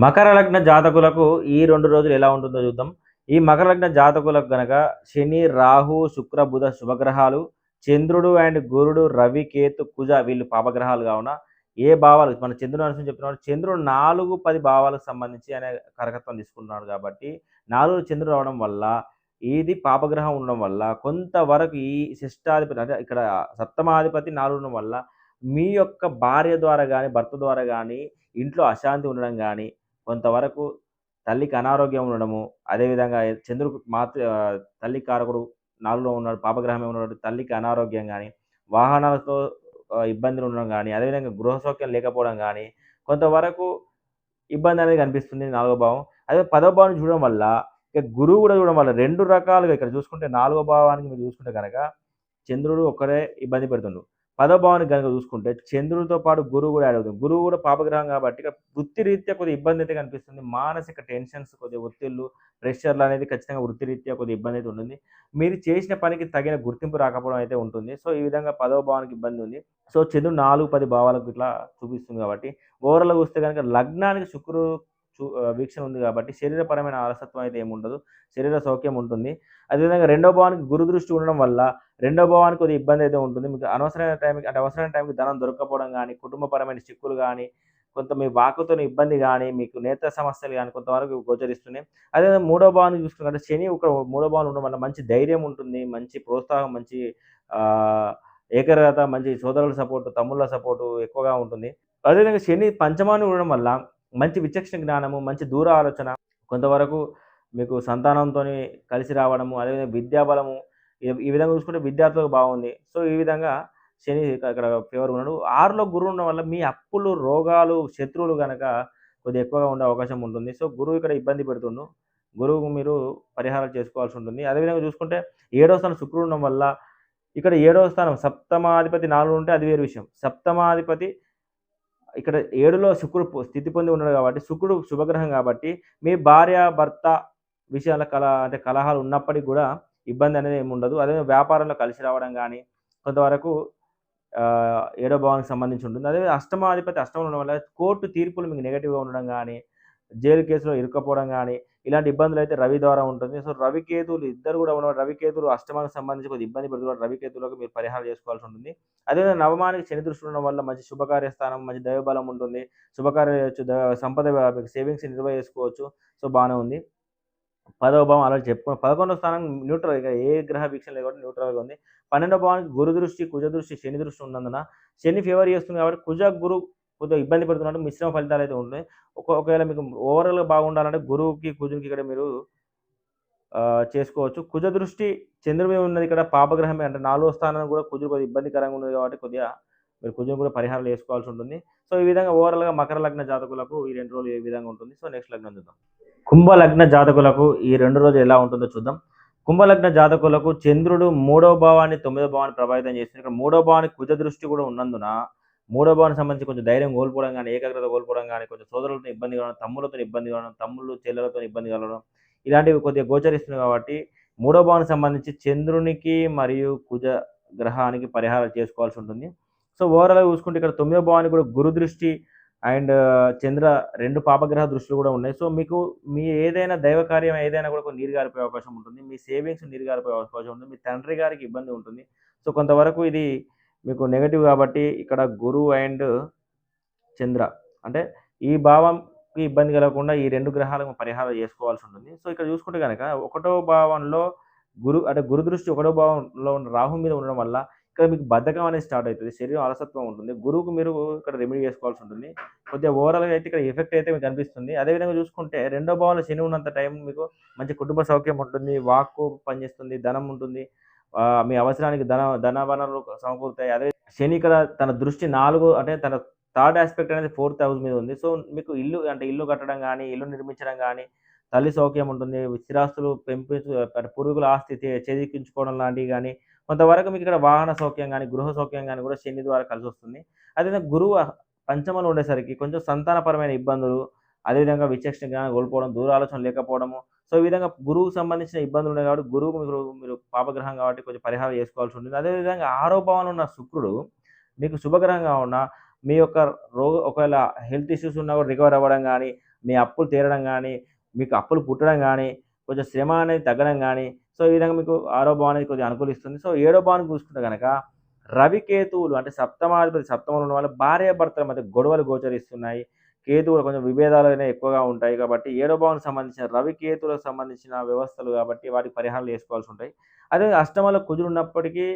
మకర లగ్న జాతకులకు ఈ 2 రోజులు ఎలా ఉంటుందో చూద్దాం. ఈ మకర లగ్న జాతకులకు గనక శని, రాహు, శుక్ర, బుధ శుభగ్రహాలు, చంద్రుడు అండ్ గురుడు, రవి, కేతు, కుజ వీళ్ళు పాపగ్రహాలు కావున ఏ భావాలు మన చంద్రుడు అనుసరించి చెప్తున్నాడు. చంద్రుడు 4, 10 భావాలకు సంబంధించి అనే కరకత్వం తీసుకుంటున్నాడు కాబట్టి 4 చంద్రుడు అవడం వల్ల ఇది పాపగ్రహం ఉండడం వల్ల కొంతవరకు ఈ షష్టాధిపతి అంటే ఇక్కడ సప్తమాధిపతి 4 ఉండడం వల్ల మీ యొక్క భార్య ద్వారా కానీ భర్త ద్వారా కానీ ఇంట్లో అశాంతి ఉండడం కానీ కొంతవరకు తల్లికి అనారోగ్యం ఉండడము, అదేవిధంగా చంద్రుడు తల్లి కారకుడు 4లో ఉన్నాడు, పాపగ్రహమే ఉన్నాడు, తల్లికి అనారోగ్యం కానీ వాహనాలతో ఇబ్బందులు ఉండడం కానీ అదేవిధంగా గృహ సౌఖ్యం లేకపోవడం కానీ కొంతవరకు ఇబ్బంది అనేది కనిపిస్తుంది 4వ భావం. అదే 10వ భావాన్ని చూడడం వల్ల ఇక గురువు కూడా చూడడం వల్ల 2 రకాలుగా ఇక్కడ చూసుకుంటే 4వ భావానికి మీరు చూసుకుంటే కనుక చంద్రుడు ఒక్కడే ఇబ్బంది పెడుతుండు. 10వ భావానికి కనుక చూసుకుంటే చంద్రుడితో పాటు గురువు కూడా యాడ్ అవుతుంది. గురువు కూడా పాపగ్రహం కాబట్టి ఇక వృత్తిరీత్యా కొద్దిగా ఇబ్బంది అయితే కనిపిస్తుంది. మానసిక టెన్షన్స్ కొద్దిగా ఒత్తిళ్ళు ప్రెషర్లు అనేది ఖచ్చితంగా వృత్తిరీత్యా కొద్దిగా ఇబ్బంది అయితే ఉంటుంది. మీరు చేసిన పనికి తగిన గుర్తింపు రాకపోవడం అయితే ఉంటుంది. సో ఈ విధంగా 10వ భావానికి ఇబ్బంది ఉంది. సో చంద్రుడు 4, 10 భావాలకు ఇట్లా చూపిస్తుంది కాబట్టి ఓవరాల్గా చూస్తే కనుక లగ్నానికి శుక్రుడు వీక్షణ ఉంది కాబట్టి శరీరపరమైన అలసత్వం అయితే ఏముండదు. శరీర సౌఖ్యం ఉంటుంది. అదేవిధంగా 2వ భావానికి గురు దృష్టి ఉండడం వల్ల 2వ భావానికి కొద్దిగా ఇబ్బంది అయితే ఉంటుంది. మీకు అనవసరమైన టైంకి అంటే అవసరమైన టైంకి ధనం దొరకకపోవడం కానీ, కుటుంబపరమైన చిక్కులు కానీ, కొంత మీ వాక్కుతోని ఇబ్బంది కానీ, మీకు నేత్ర సమస్యలు కానీ కొంతవరకు గోచరిస్తున్నాయి. అదేవిధంగా 3వ భావాన్ని చూసుకున్నట్టే శని ఒక 3వ భావం ఉండడం వల్ల మంచి ధైర్యం ఉంటుంది. మంచి ప్రోత్సాహం, మంచి ఏకాగ్రత, మంచి సోదరుల సపోర్టు, తమ్ముళ్ళ సపోర్టు ఎక్కువగా ఉంటుంది. అదేవిధంగా శని పంచమాన్ని ఉండడం వల్ల మంచి విచక్షణ జ్ఞానము, మంచి దూర ఆలోచన, కొంతవరకు మీకు సంతానంతోని కలిసి రావడము, అదేవిధంగా విద్యాబలము ఈ విధంగా చూసుకుంటే విద్యార్థులకు బాగుంది. సో ఈ విధంగా శని ఇక్కడ ఫేవర్గా ఉన్నాడు. 6లో గురువు ఉండడం వల్ల మీ అప్పులు, రోగాలు, శత్రువులు గనక కొద్దిగా ఎక్కువగా ఉండే అవకాశం ఉంటుంది. సో గురువు ఇక్కడ ఇబ్బంది పెడుతుండు. గురువుకు మీరు పరిహారాలు చేసుకోవాల్సి ఉంటుంది. అదేవిధంగా చూసుకుంటే 7వ స్థానం శుక్రుడు ఉండడం వల్ల ఇక్కడ 7వ స్థానం సప్తమాధిపతి 4 ఉంటే అది వేరు విషయం. సప్తమాధిపతి ఇక్కడ 7లో శుక్రుడు స్థితి పొంది ఉన్నాడు కాబట్టి శుక్రుడు శుభగ్రహం కాబట్టి మీ భార్య, భర్త విషయాల కలహాలు ఉన్నప్పటికీ కూడా ఇబ్బంది అనేది ఏమి ఉండదు. అదే వ్యాపారంలో కలిసి రావడం కానీ కొంతవరకు 7వ భావానికి సంబంధించి ఉంటుంది. అదే అష్టమాధిపతి అష్టమంలో ఉండడం వల్ల కోర్టు తీర్పులు మీకు నెగటివ్‌గా ఉండడం కానీ, జైలు కేసులో ఇరుక్కపోవడం కానీ ఇలాంటి ఇబ్బందులు అయితే రవి ద్వారా ఉంటుంది. సో రవికేతువులు ఇద్దరు కూడా ఉన్న రవికేతువులు అష్టమానికి సంబంధించి కొద్దిగా ఇబ్బంది పెడుతున్నారు. రవికేతువులకు మీరు పరిహారం చేసుకోవాల్సి ఉంటుంది. అదేవిధంగా నవమానికి శని దృష్టి ఉండడం వల్ల మంచి శుభకార్య స్థానం, మంచి దైవబలం ఉంటుంది. శుభకార్యాలు చేయొచ్చు. సంపద మీకు సేవింగ్స్ నిల్వ చేసుకోవచ్చు. సో బాగానే ఉంది. 10వ భావం ఆల్రెడీ చెప్పుకున్నాం. 11వ స్థానం న్యూట్రల్ ఇక ఏ గ్రహ వీక్షణ లేదు కాబట్టి న్యూట్రల్‌గా ఉంది. 12వ భావానికి గురు దృష్టి, కుజ దృష్టి, శని దృష్టి ఉన్నందున శని ఫేవర్ చేస్తుంది కాబట్టి కుజ, గురు కొద్దిగా ఇబ్బంది పడుతున్నట్టు మిశ్రమ ఫలితాలు అయితే ఉంటాయి. ఒకవేళ మీకు ఓవరాల్‌గా బాగుండాలంటే గురువుకి, కుజునికి ఇక్కడ మీరు చేసుకోవచ్చు. కుజ దృష్టి చంద్రుడి మీద ఉన్నది ఇక్కడ పాపగ్రహమే అంటే 4వ స్థానం కూడా కుజుడు కొద్దిగా ఇబ్బందికరంగా ఉన్నది కాబట్టి కొద్దిగా మీరు కుజుని కూడా పరిహారాలు చేసుకోవాల్సి ఉంటుంది. సో ఈ విధంగా ఓవరాల్‌గా మకర లగ్న జాతకులకు ఈ 2 రోజులు ఏ విధంగా ఉంటుంది. సో నెక్స్ట్ లగ్నం చూద్దాం. కుంభ లగ్న జాతకులకు ఈ 2 రోజులు ఎలా ఉంటుందో చూద్దాం. కుంభలగ్న జాతకులకు చంద్రుడు 3వ భావాన్ని 9వ భావాన్ని ప్రభావితం చేస్తుంది. ఇక్కడ 3వ భావానికి కుజ దృష్టి కూడా ఉన్నందున 3వ భావానికి సంబంధించి కొంచెం ధైర్యం కోల్పోవడం కానీ, ఏకాగ్రత కోల్పోవడం కానీ, కొంచెం సోదరులతో ఇబ్బంది కలగడం, తమ్ములతో ఇబ్బంది కలగడం, తమ్ముళ్ళు చెల్లెలతో ఇబ్బంది కలగడం ఇలాంటివి కొద్దిగా గోచరిస్తుంది కాబట్టి 3వ భావానికి సంబంధించి చంద్రునికి మరియు కుజ గ్రహానికి పరిహారాలు చేసుకోవాల్సి ఉంటుంది. సో ఓవరాల్‌గా చూసుకుంటే ఇక్కడ 9వ భావానికి కూడా గురు దృష్టి అండ్ చంద్ర 2 పాపగ్రహ దృష్టిలు కూడా ఉన్నాయి. సో మీకు మీ ఏదైనా దైవ కార్యం ఏదైనా కూడా నీరు గారిపోయే అవకాశం ఉంటుంది. మీ సేవింగ్స్ నీరు గారిపోయే అవకాశం ఉంటుంది. మీ తండ్రి గారికి ఇబ్బంది ఉంటుంది. సో కొంతవరకు ఇది మీకు నెగెటివ్ కాబట్టి ఇక్కడ గురువు అండ్ చంద్ర అంటే ఈ భావంకి ఇబ్బంది కలగకుండా ఈ 2 గ్రహాలకు పరిహారం చేసుకోవాల్సి ఉంటుంది. సో ఇక్కడ చూసుకుంటే కనుక 1వ భావంలో గురు దృష్టి 1వ భావంలో ఉన్న రాహు మీద ఉండడం వల్ల ఇక్కడ మీకు బద్ధకం అనేది స్టార్ట్ అవుతుంది. శరీరం అలసత్వం ఉంటుంది. గురువుకు మీరు ఇక్కడ రెమెడీ చేసుకోవాల్సి ఉంటుంది. కొద్దిగా ఓవరాల్‌గా అయితే ఇక్కడ ఎఫెక్ట్ అయితే మీకు కనిపిస్తుంది. అదేవిధంగా చూసుకుంటే రెండో భావంలో శని ఉన్నంత టైం మీకు మంచి కుటుంబ సౌఖ్యం ఉంటుంది. వాక్కు పనిచేస్తుంది. ధనం ఉంటుంది. మీ అవసరానికి ధన వనరులు సమకూరుతాయి. అదే శని ఇక్కడ తన దృష్టి 4 అంటే తన థర్డ్ యాస్పెక్ట్ అనేది ఫోర్త్ హౌస్ మీద ఉంది. సో, మీకు ఇల్లు కట్టడం గాని, ఇల్లు నిర్మించడం గాని, తల్లి సౌఖ్యం ఉంటుంది. స్థిరాస్తులు అంటే పూర్వీకుల ఆస్తి చేజిక్కించుకోవడం లాంటివి గాని, కొంతవరకు మీకు ఇక్కడ వాహన సౌఖ్యం గాని, గృహ సౌఖ్యం గాని కూడా శని ద్వారా కలిసొస్తుంది. అదేవిధంగా గురువు పంచమంలో ఉండేసరికి కొంచెం సంతానపరమైన ఇబ్బందులు, అదేవిధంగా విచక్షణ జ్ఞానం కోల్పోవడం, దూర ఆలోచన లేకపోవడము. సో, ఈ విధంగా గురువుకు సంబంధించిన ఇబ్బందులున్నాయి కాబట్టి గురువుకు మీరు పాపగ్రహం కాబట్టి కొంచెం పరిహారం చేసుకోవాల్సి ఉంటుంది. అదేవిధంగా ఆరో భావంలో ఉన్న శుక్రుడు మీకు శుభగ్రహంగా ఉన్న మీ యొక్క ఒకవేళ హెల్త్ ఇష్యూస్ ఉన్నా కూడా రికవర్ అవ్వడం గానీ, మీ అప్పులు తీరడం గానీ, మీకు అప్పులు పుట్టడం గానీ, కొంచెం శ్రమ అనేది తగ్గడం గానీ, సో, ఈ విధంగా మీకు ఆరో భావం అనేది కొద్దిగా అనుకూలిస్తుంది. సో, ఏడో భావాన్ని చూసుకుంటే గనక రవి, కేతువులు అంటే సప్తమాధిపతి సప్తమంలో ఉన్న వాళ్ళ భార్యాభర్తల మధ్య గొడవలు గోచరిస్తున్నాయి. కేతువులు కొంచెం విభేదాలు అనేవి ఎక్కువగా ఉంటాయి కాబట్టి, ఏడో భావానికి సంబంధించిన రవి, కేతువులకు సంబంధించిన వ్యవస్థలు కాబట్టి వాటికి పరిహారాలు చేసుకోవాల్సి ఉంటాయి. అదే అష్టమంలో కుజుడు ఉన్నప్పటికీ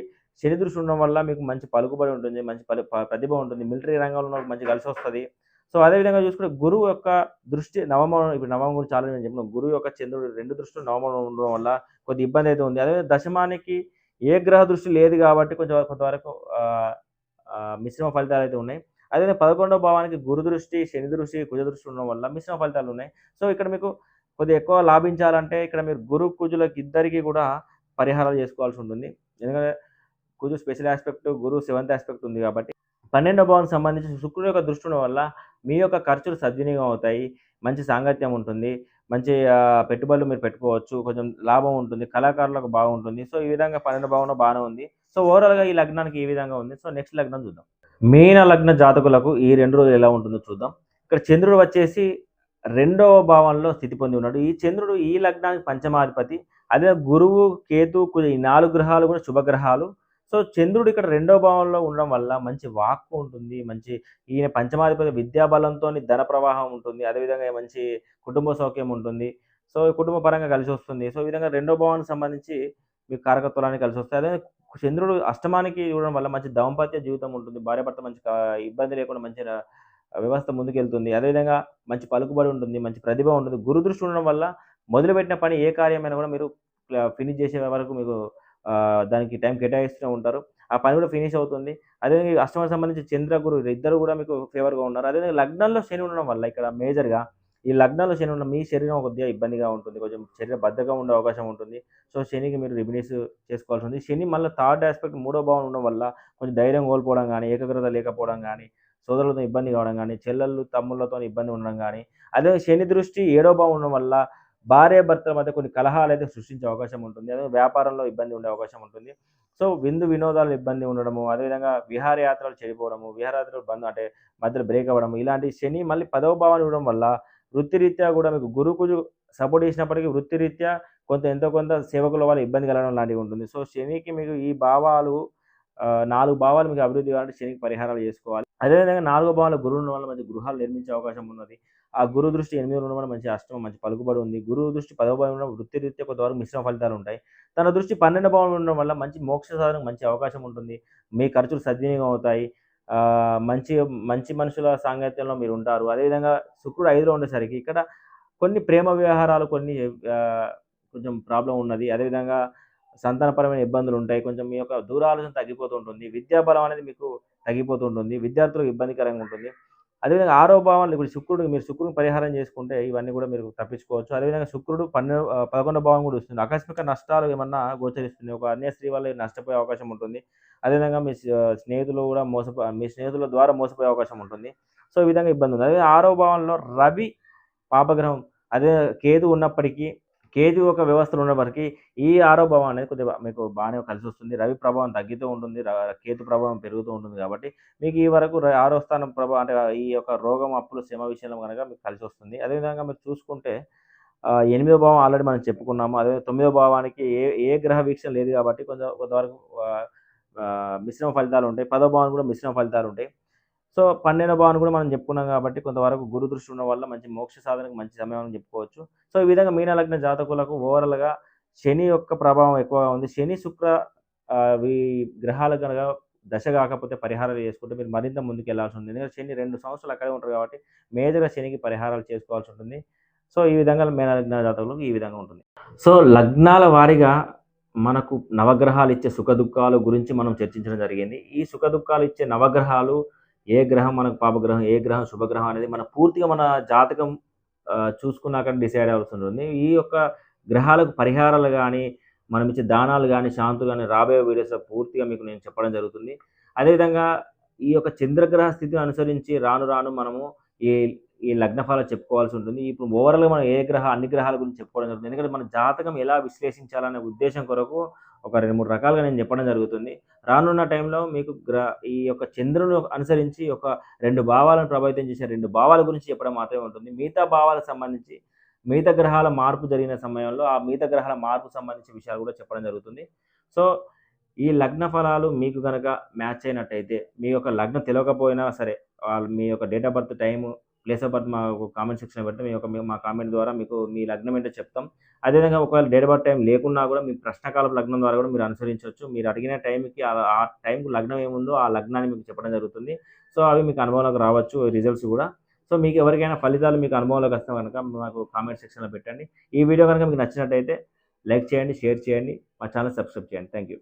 శని దృష్టి ఉండడం వల్ల మీకు మంచి పలుకుబడి ఉంటుంది. మంచి ప్రతిభ ఉంటుంది. మిలిటరీ రంగంలో ఉన్నోళ్ళకి మంచి కలిసొస్తది. సో, అదే విధంగా చూసుకుంటే గురువు యొక్క దృష్టి నవమం ఇప్పుడు నవమం గురించి ఆల్రెడీ నేను చెప్పిన. గురువు యొక్క చంద్రుడు 2 దృష్టులు నవమంలో ఉండడం వల్ల కొద్దిగా ఇబ్బందయితే ఉంది. అదే దశమానికి ఏ గ్రహ దృష్టి లేదు కాబట్టి కొంతవరకు ఆహ్, ఆహ్, మిశ్రమ ఫలితాలయితే ఉన్నాయి. అదే 11వ భావానికి గురు దృష్టి, శని దృష్టి, కుజ దృష్టి ఉండడం వల్ల మిశ్రమ ఫలితాలున్నాయి. సో, ఇక్కడ మీకు కొద్దిగా ఎక్కువ లాభించాలంటే ఇక్కడ మీరు గురు, కుజులకి ఇద్దరికీ కూడా పరిహారాలు చేసుకోవాల్సి ఉంటుంది. ఎందుకంటే కుజు స్పెషల్ యాస్పెక్ట్, గురువు సెవెంత్ యాస్పెక్ట్ ఉంది కాబట్టి 12వ భావానికి సంబంధించి శుక్రుడు యొక్క దృష్టి ఉండడం వల్ల మీ యొక్క ఖర్చులు సద్వినియోగం అవుతాయి. మంచి సాంగత్యం ఉంటుంది. మంచి పెట్టుబడులు మీరు పెట్టుకోవచ్చు. కొంచెం లాభం ఉంటుంది. కళాకారులకు బాగుంటుంది. సో, ఈ విధంగా 12వ భావంలో బానే ఉంది. సో, ఓవరాల్‌గా ఈ లగ్నానికి ఈ విధంగా ఉంది. సో, నెక్స్ట్ లగ్నం చూద్దాం. మీన లగ్న జాతకులకు ఈ 2 రోజులు ఎలా ఉంటుందో చూద్దాం. ఇక్కడ చంద్రుడు వచ్చేసి రెండవ భావంలో స్థితి పొంది ఉన్నాడు. ఈ చంద్రుడు ఈ లగ్నానికి పంచమాధిపతి. అదే గురువు, కేతు, కుజ ఈ 4 గ్రహాలు కూడా శుభగ్రహాలు. సో, చంద్రుడు ఇక్కడ రెండో భావంలో ఉండడం వల్ల మంచి వాక్కు ఉంటుంది. ఈయన పంచమాధిపతి విద్యా బలంతోని ధన ప్రవాహం ఉంటుంది. అదేవిధంగా మంచి కుటుంబ సౌఖ్యం ఉంటుంది. సో, కుటుంబ పరంగా కలిసొస్తుంది. సో, ఈ విధంగా రెండో భావానికి సంబంధించి మీకు కారకత్వాలన్నీ కలిసొస్తాయి. అదే చంద్రుడు అష్టమానికి చూడడం వల్ల మంచి దాంపత్య జీవితం ఉంటుంది. భార్యాభర్త మంచి ఇబ్బంది లేకుండా మంచి వ్యవస్థ ముందుకెళ్తుంది. అదేవిధంగా మంచి పలుకుబడి ఉంటుంది. మంచి ప్రతిభ ఉంటుంది. గురు దృష్టి ఉండడం వల్ల మొదలుపెట్టిన పని ఏ కార్యమైనా కూడా మీరు ఫినిష్ చేసే వరకు మీకు దానికి టైం కేటాయిస్తూనే ఉంటారు. ఆ పని కూడా ఫినిష్ అవుతుంది. అదేవిధంగా ఈ అష్టమానికి సంబంధించి చంద్ర, గురు ఇద్దరు కూడా మీకు ఫేవర్‌గా ఉన్నారు. అదేవిధంగా లగ్నంలో శని ఉండడం వల్ల ఇక్కడ మేజర్‌గా ఈ లగ్నంలో శని ఉన్న మీ శరీరం కొద్దిగా ఇబ్బందిగా ఉంటుంది. కొంచెం శరీర బద్ధకం ఉండే అవకాశం ఉంటుంది. సో, శనికి మీరు రెమెడీస్ చేసుకోవాల్సి ఉంది. శని మళ్ళా థర్డ్ యాస్పెక్ట్ మూడో భావం ఉండడం వల్ల కొంచెం ధైర్యం కోల్పోవడం గానీ, ఏకాగ్రత లేకపోవడం గానీ, సోదరులతో ఇబ్బంది కావడం గానీ, చెల్లెళ్ళు, తమ్ముళ్ళతోని ఇబ్బంది ఉండడం గానీ, అదే శని దృష్టి ఏడో భావం ఉండడం వల్ల భార్యాభర్తల మధ్య కొన్ని కలహాలైతే సృష్టించే అవకాశం ఉంటుంది. అదే వ్యాపారంలో ఇబ్బంది ఉండే అవకాశం ఉంటుంది. సో, వినోదాలు ఇబ్బంది ఉండడము, అదేవిధంగా విహారయాత్రలు చెడిపోవడము, విహారయాత్రలు అంటే మధ్యలో బ్రేక్ అవ్వడము, ఇలాంటి శని మళ్ళీ 10వ భావాన్ని ఇవ్వడం వల్ల వృత్తిరీత్యా గూడా మీకు గురుకుజు సపోర్ట్ చేసినప్పటికీ వృత్తిరీత్యా ఎంతో కొంత సేవకుల వల్ల ఇబ్బంది కలగడం లాంటివి ఉంటుంది. సో, శనికి మీకు ఈ భావాలు 4 భావాలు మీకు అభివృద్ధి కావాలంటే శనికి పరిహారాలు చేసుకోవాలి. అదేవిధంగా 4వ భావంలో గురువు ఉండడం వల్ల మంచి గృహాలు నిర్మించే అవకాశం ఉన్నది. ఆ గురు దృష్టి 8 ఉండడం వల్ల మంచి అష్టమం మంచి పలుకుబడి ఉంది. గురువు దృష్టి 10వ భావంలో ఉండడం వృత్తిరీత్యా కొంతవరకు మిశ్రమ ఫలితాలుంటాయి. తన దృష్టి 12వ భావంలో ఉండడం వల్ల మంచి మోక్ష సాధనకు మంచి అవకాశం ఉంటుంది. మీ ఖర్చులు సద్వినియోగం అవుతాయి. మంచి మంచి మనుషుల సాంగత్యంలో మీరుంటారు. అదేవిధంగా శుక్రుడు 5లో ఉండేసరికి ఇక్కడ కొన్ని ప్రేమ వ్యవహారాలు కొంచెం ప్రాబ్లమ్ ఉన్నది. అదేవిధంగా సంతానపరమైన ఇబ్బందులుంటాయి. కొంచెం మీ యొక్క దూరాలోచన తగ్గిపోతూ ఉంటుంది. విద్యా బలం అనేది మీకు తగ్గిపోతూ ఉంటుంది. విద్యార్థులకు ఇబ్బందికరంగా ఉంటుంది. అదేవిధంగా ఆరో భావంలో ఇప్పుడు మీరు శుక్రుడిని పరిహారం చేసుకుంటే ఇవన్నీ కూడా మీరు తప్పించుకోవచ్చు. అదేవిధంగా శుక్రుడు 11వ భావం కూడా వస్తుంది. ఆకస్మిక నష్టాలు ఏమన్నా గోచరిస్తుంది. ఒక అన్య స్త్రీ వల్ల నష్టపోయే అవకాశం ఉంటుంది. అదేవిధంగా స్నేహితులు కూడా మీ స్నేహితుల ద్వారా మోసపోయే అవకాశం ఉంటుంది. సో, ఈ విధంగా ఇబ్బంది ఉంది. అదే ఆరో భావంలో రవి పాపగ్రహం అదే కేతు ఉన్నప్పటికీ కేతు ఒక వ్యవస్థలో ఉన్నప్పటికీ ఈ ఆరో భావం అనేది కొద్దిగా మీకు బాగానే కలిసొస్తుంది. రవి ప్రభావం తగ్గుతూ ఉంటుంది. కేతు ప్రభావం పెరుగుతూ ఉంటుంది కాబట్టి మీకు ఈ వరకు ఆరో స్థానం అంటే ఈ యొక్క రోగం, అప్పులు, శ్రమ విషయంలో గనక మీకు కలిసొస్తుంది. అదేవిధంగా మీరు చూసుకుంటే 8వ భావం ఆల్రెడీ మనం చెప్పుకున్నాము. అదే 9వ భావానికి ఏ ఏ గ్రహ వీక్షణ లేదు కాబట్టి కొంతవరకు మిశ్రమ ఫలితాలుంటాయి. 10వ భావానికి కూడా మిశ్రమ ఫలితాలుంటాయి. సో, 12వ భావాన్ని కూడా మనం చెప్పుకున్నాం కాబట్టి కొంతవరకు గురు దృష్టి ఉండడం వల్ల మంచి మోక్ష సాధనకు మంచి సమయం అని చెప్పుకోవచ్చు. సో, ఈ విధంగా మీన లగ్న జాతకులకు ఓవరాల్‌గా శని యొక్క ప్రభావం ఎక్కువగా ఉంది. శని, శుక్ర ఈ గ్రహాలు కనుక దశ కాకపోతే పరిహారాలు చేసుకుంటే మీరు మరింత ముందుకెళ్లాల్సి ఉంటుంది. ఎందుకంటే శని 2 సంవత్సరాలు అక్కడే ఉంటారు కాబట్టి మేజర్‌గా శనికి పరిహారాలు చేసుకోవాల్సి ఉంటుంది. సో, ఈ విధంగా మీన లగ్న జాతకులకు ఈ విధంగా ఉంటుంది. సో, లగ్నాల వారీగా మనకు నవగ్రహాలు ఇచ్చే సుఖదుఖాలు గురించి మనం చర్చించడం జరిగింది. ఈ సుఖదుఖాలు ఇచ్చే నవగ్రహాలు ఏ గ్రహం మనకు పాపగ్రహం, ఏ గ్రహం శుభగ్రహం అనేది మన పూర్తిగా మన జాతకం చూసుకున్నాక డిసైడ్ అవ్వాల్సి ఉంటుంది. ఈ యొక్క గ్రహాలకు పరిహారాలు గానీ, మనం ఇచ్చే దానాలు గానీ, శాంతులు గానీ రాబోయే వీడియోస్‌లో పూర్తిగా మీకు నేను చెప్పడం జరుగుతుంది. అదేవిధంగా ఈ యొక్క చంద్రగ్రహ స్థితిని అనుసరించి రాను రాను మనము ఈ ఈ లగ్న ఫలాలు చెప్పుకోవాల్సి ఉంటుంది. ఇప్పుడు ఓవరాల్‌గా మనం అన్ని గ్రహాల గురించి చెప్పుకోవడం జరుగుతుంది. ఎందుకంటే మన జాతకం ఎలా విశ్లేషించాలనే ఉద్దేశ్యం కొరకు ఒక 2, 3 రకాలుగా నేను చెప్పడం జరుగుతుంది. రానున్న టైంలో మీకు ఈ యొక్క చంద్రుని అనుసరించి ఒక 2 భావాలను ప్రభావితం చేసే 2 భావాల గురించి చెప్పడం మాత్రమే ఉంటుంది. మిగతా భావాలకు సంబంధించి మిగతా గ్రహాల మార్పు జరిగిన సమయంలో ఆ మిగతా గ్రహాల మార్పుకు సంబంధించిన విషయాలు కూడా చెప్పడం జరుగుతుంది. సో, ఈ లగ్న ఫలాలు మీకు గనక మ్యాచ్ అయినట్టయితే మీ యొక్క లగ్నం తెలవకపోయినా సరే మీ యొక్క date of birth time, place of birth మాకు కామెంట్ సెక్షన్‌లో పెడితే మా కామెంట్ ద్వారా మీకు మీ లగ్నం ఏంటో చెప్తాం. అదేవిధంగా ఒకవేళ డేట్ ఆఫ్ బర్త్ టైం లేకున్నా కూడా మీ ప్రశ్నకాలపు లగ్నం ద్వారా కూడా మీరు అనుసరించొచ్చు. మీరు అడిగిన టైంకి ఆ టైంకి లగ్నం ఏముందో ఆ లగ్నాన్ని మీకు చెప్పడం జరుగుతుంది. సో, అవి మీకు అనుభవంలోకి రావచ్చు రిజల్ట్స్ కూడా. సో, మీకు ఎవరికైనా ఫలితాలు మీకు అనుభవంలోకి వస్తే గనక మాకు కామెంట్ సెక్షన్‌లో పెట్టండి. ఈ వీడియో గనక మీకు నచ్చినట్టయితే లైక్ చేయండి, షేర్ చేయండి. మా ఛానెల్ సబ్స్క్రైబ్ చేయండి. Thank you.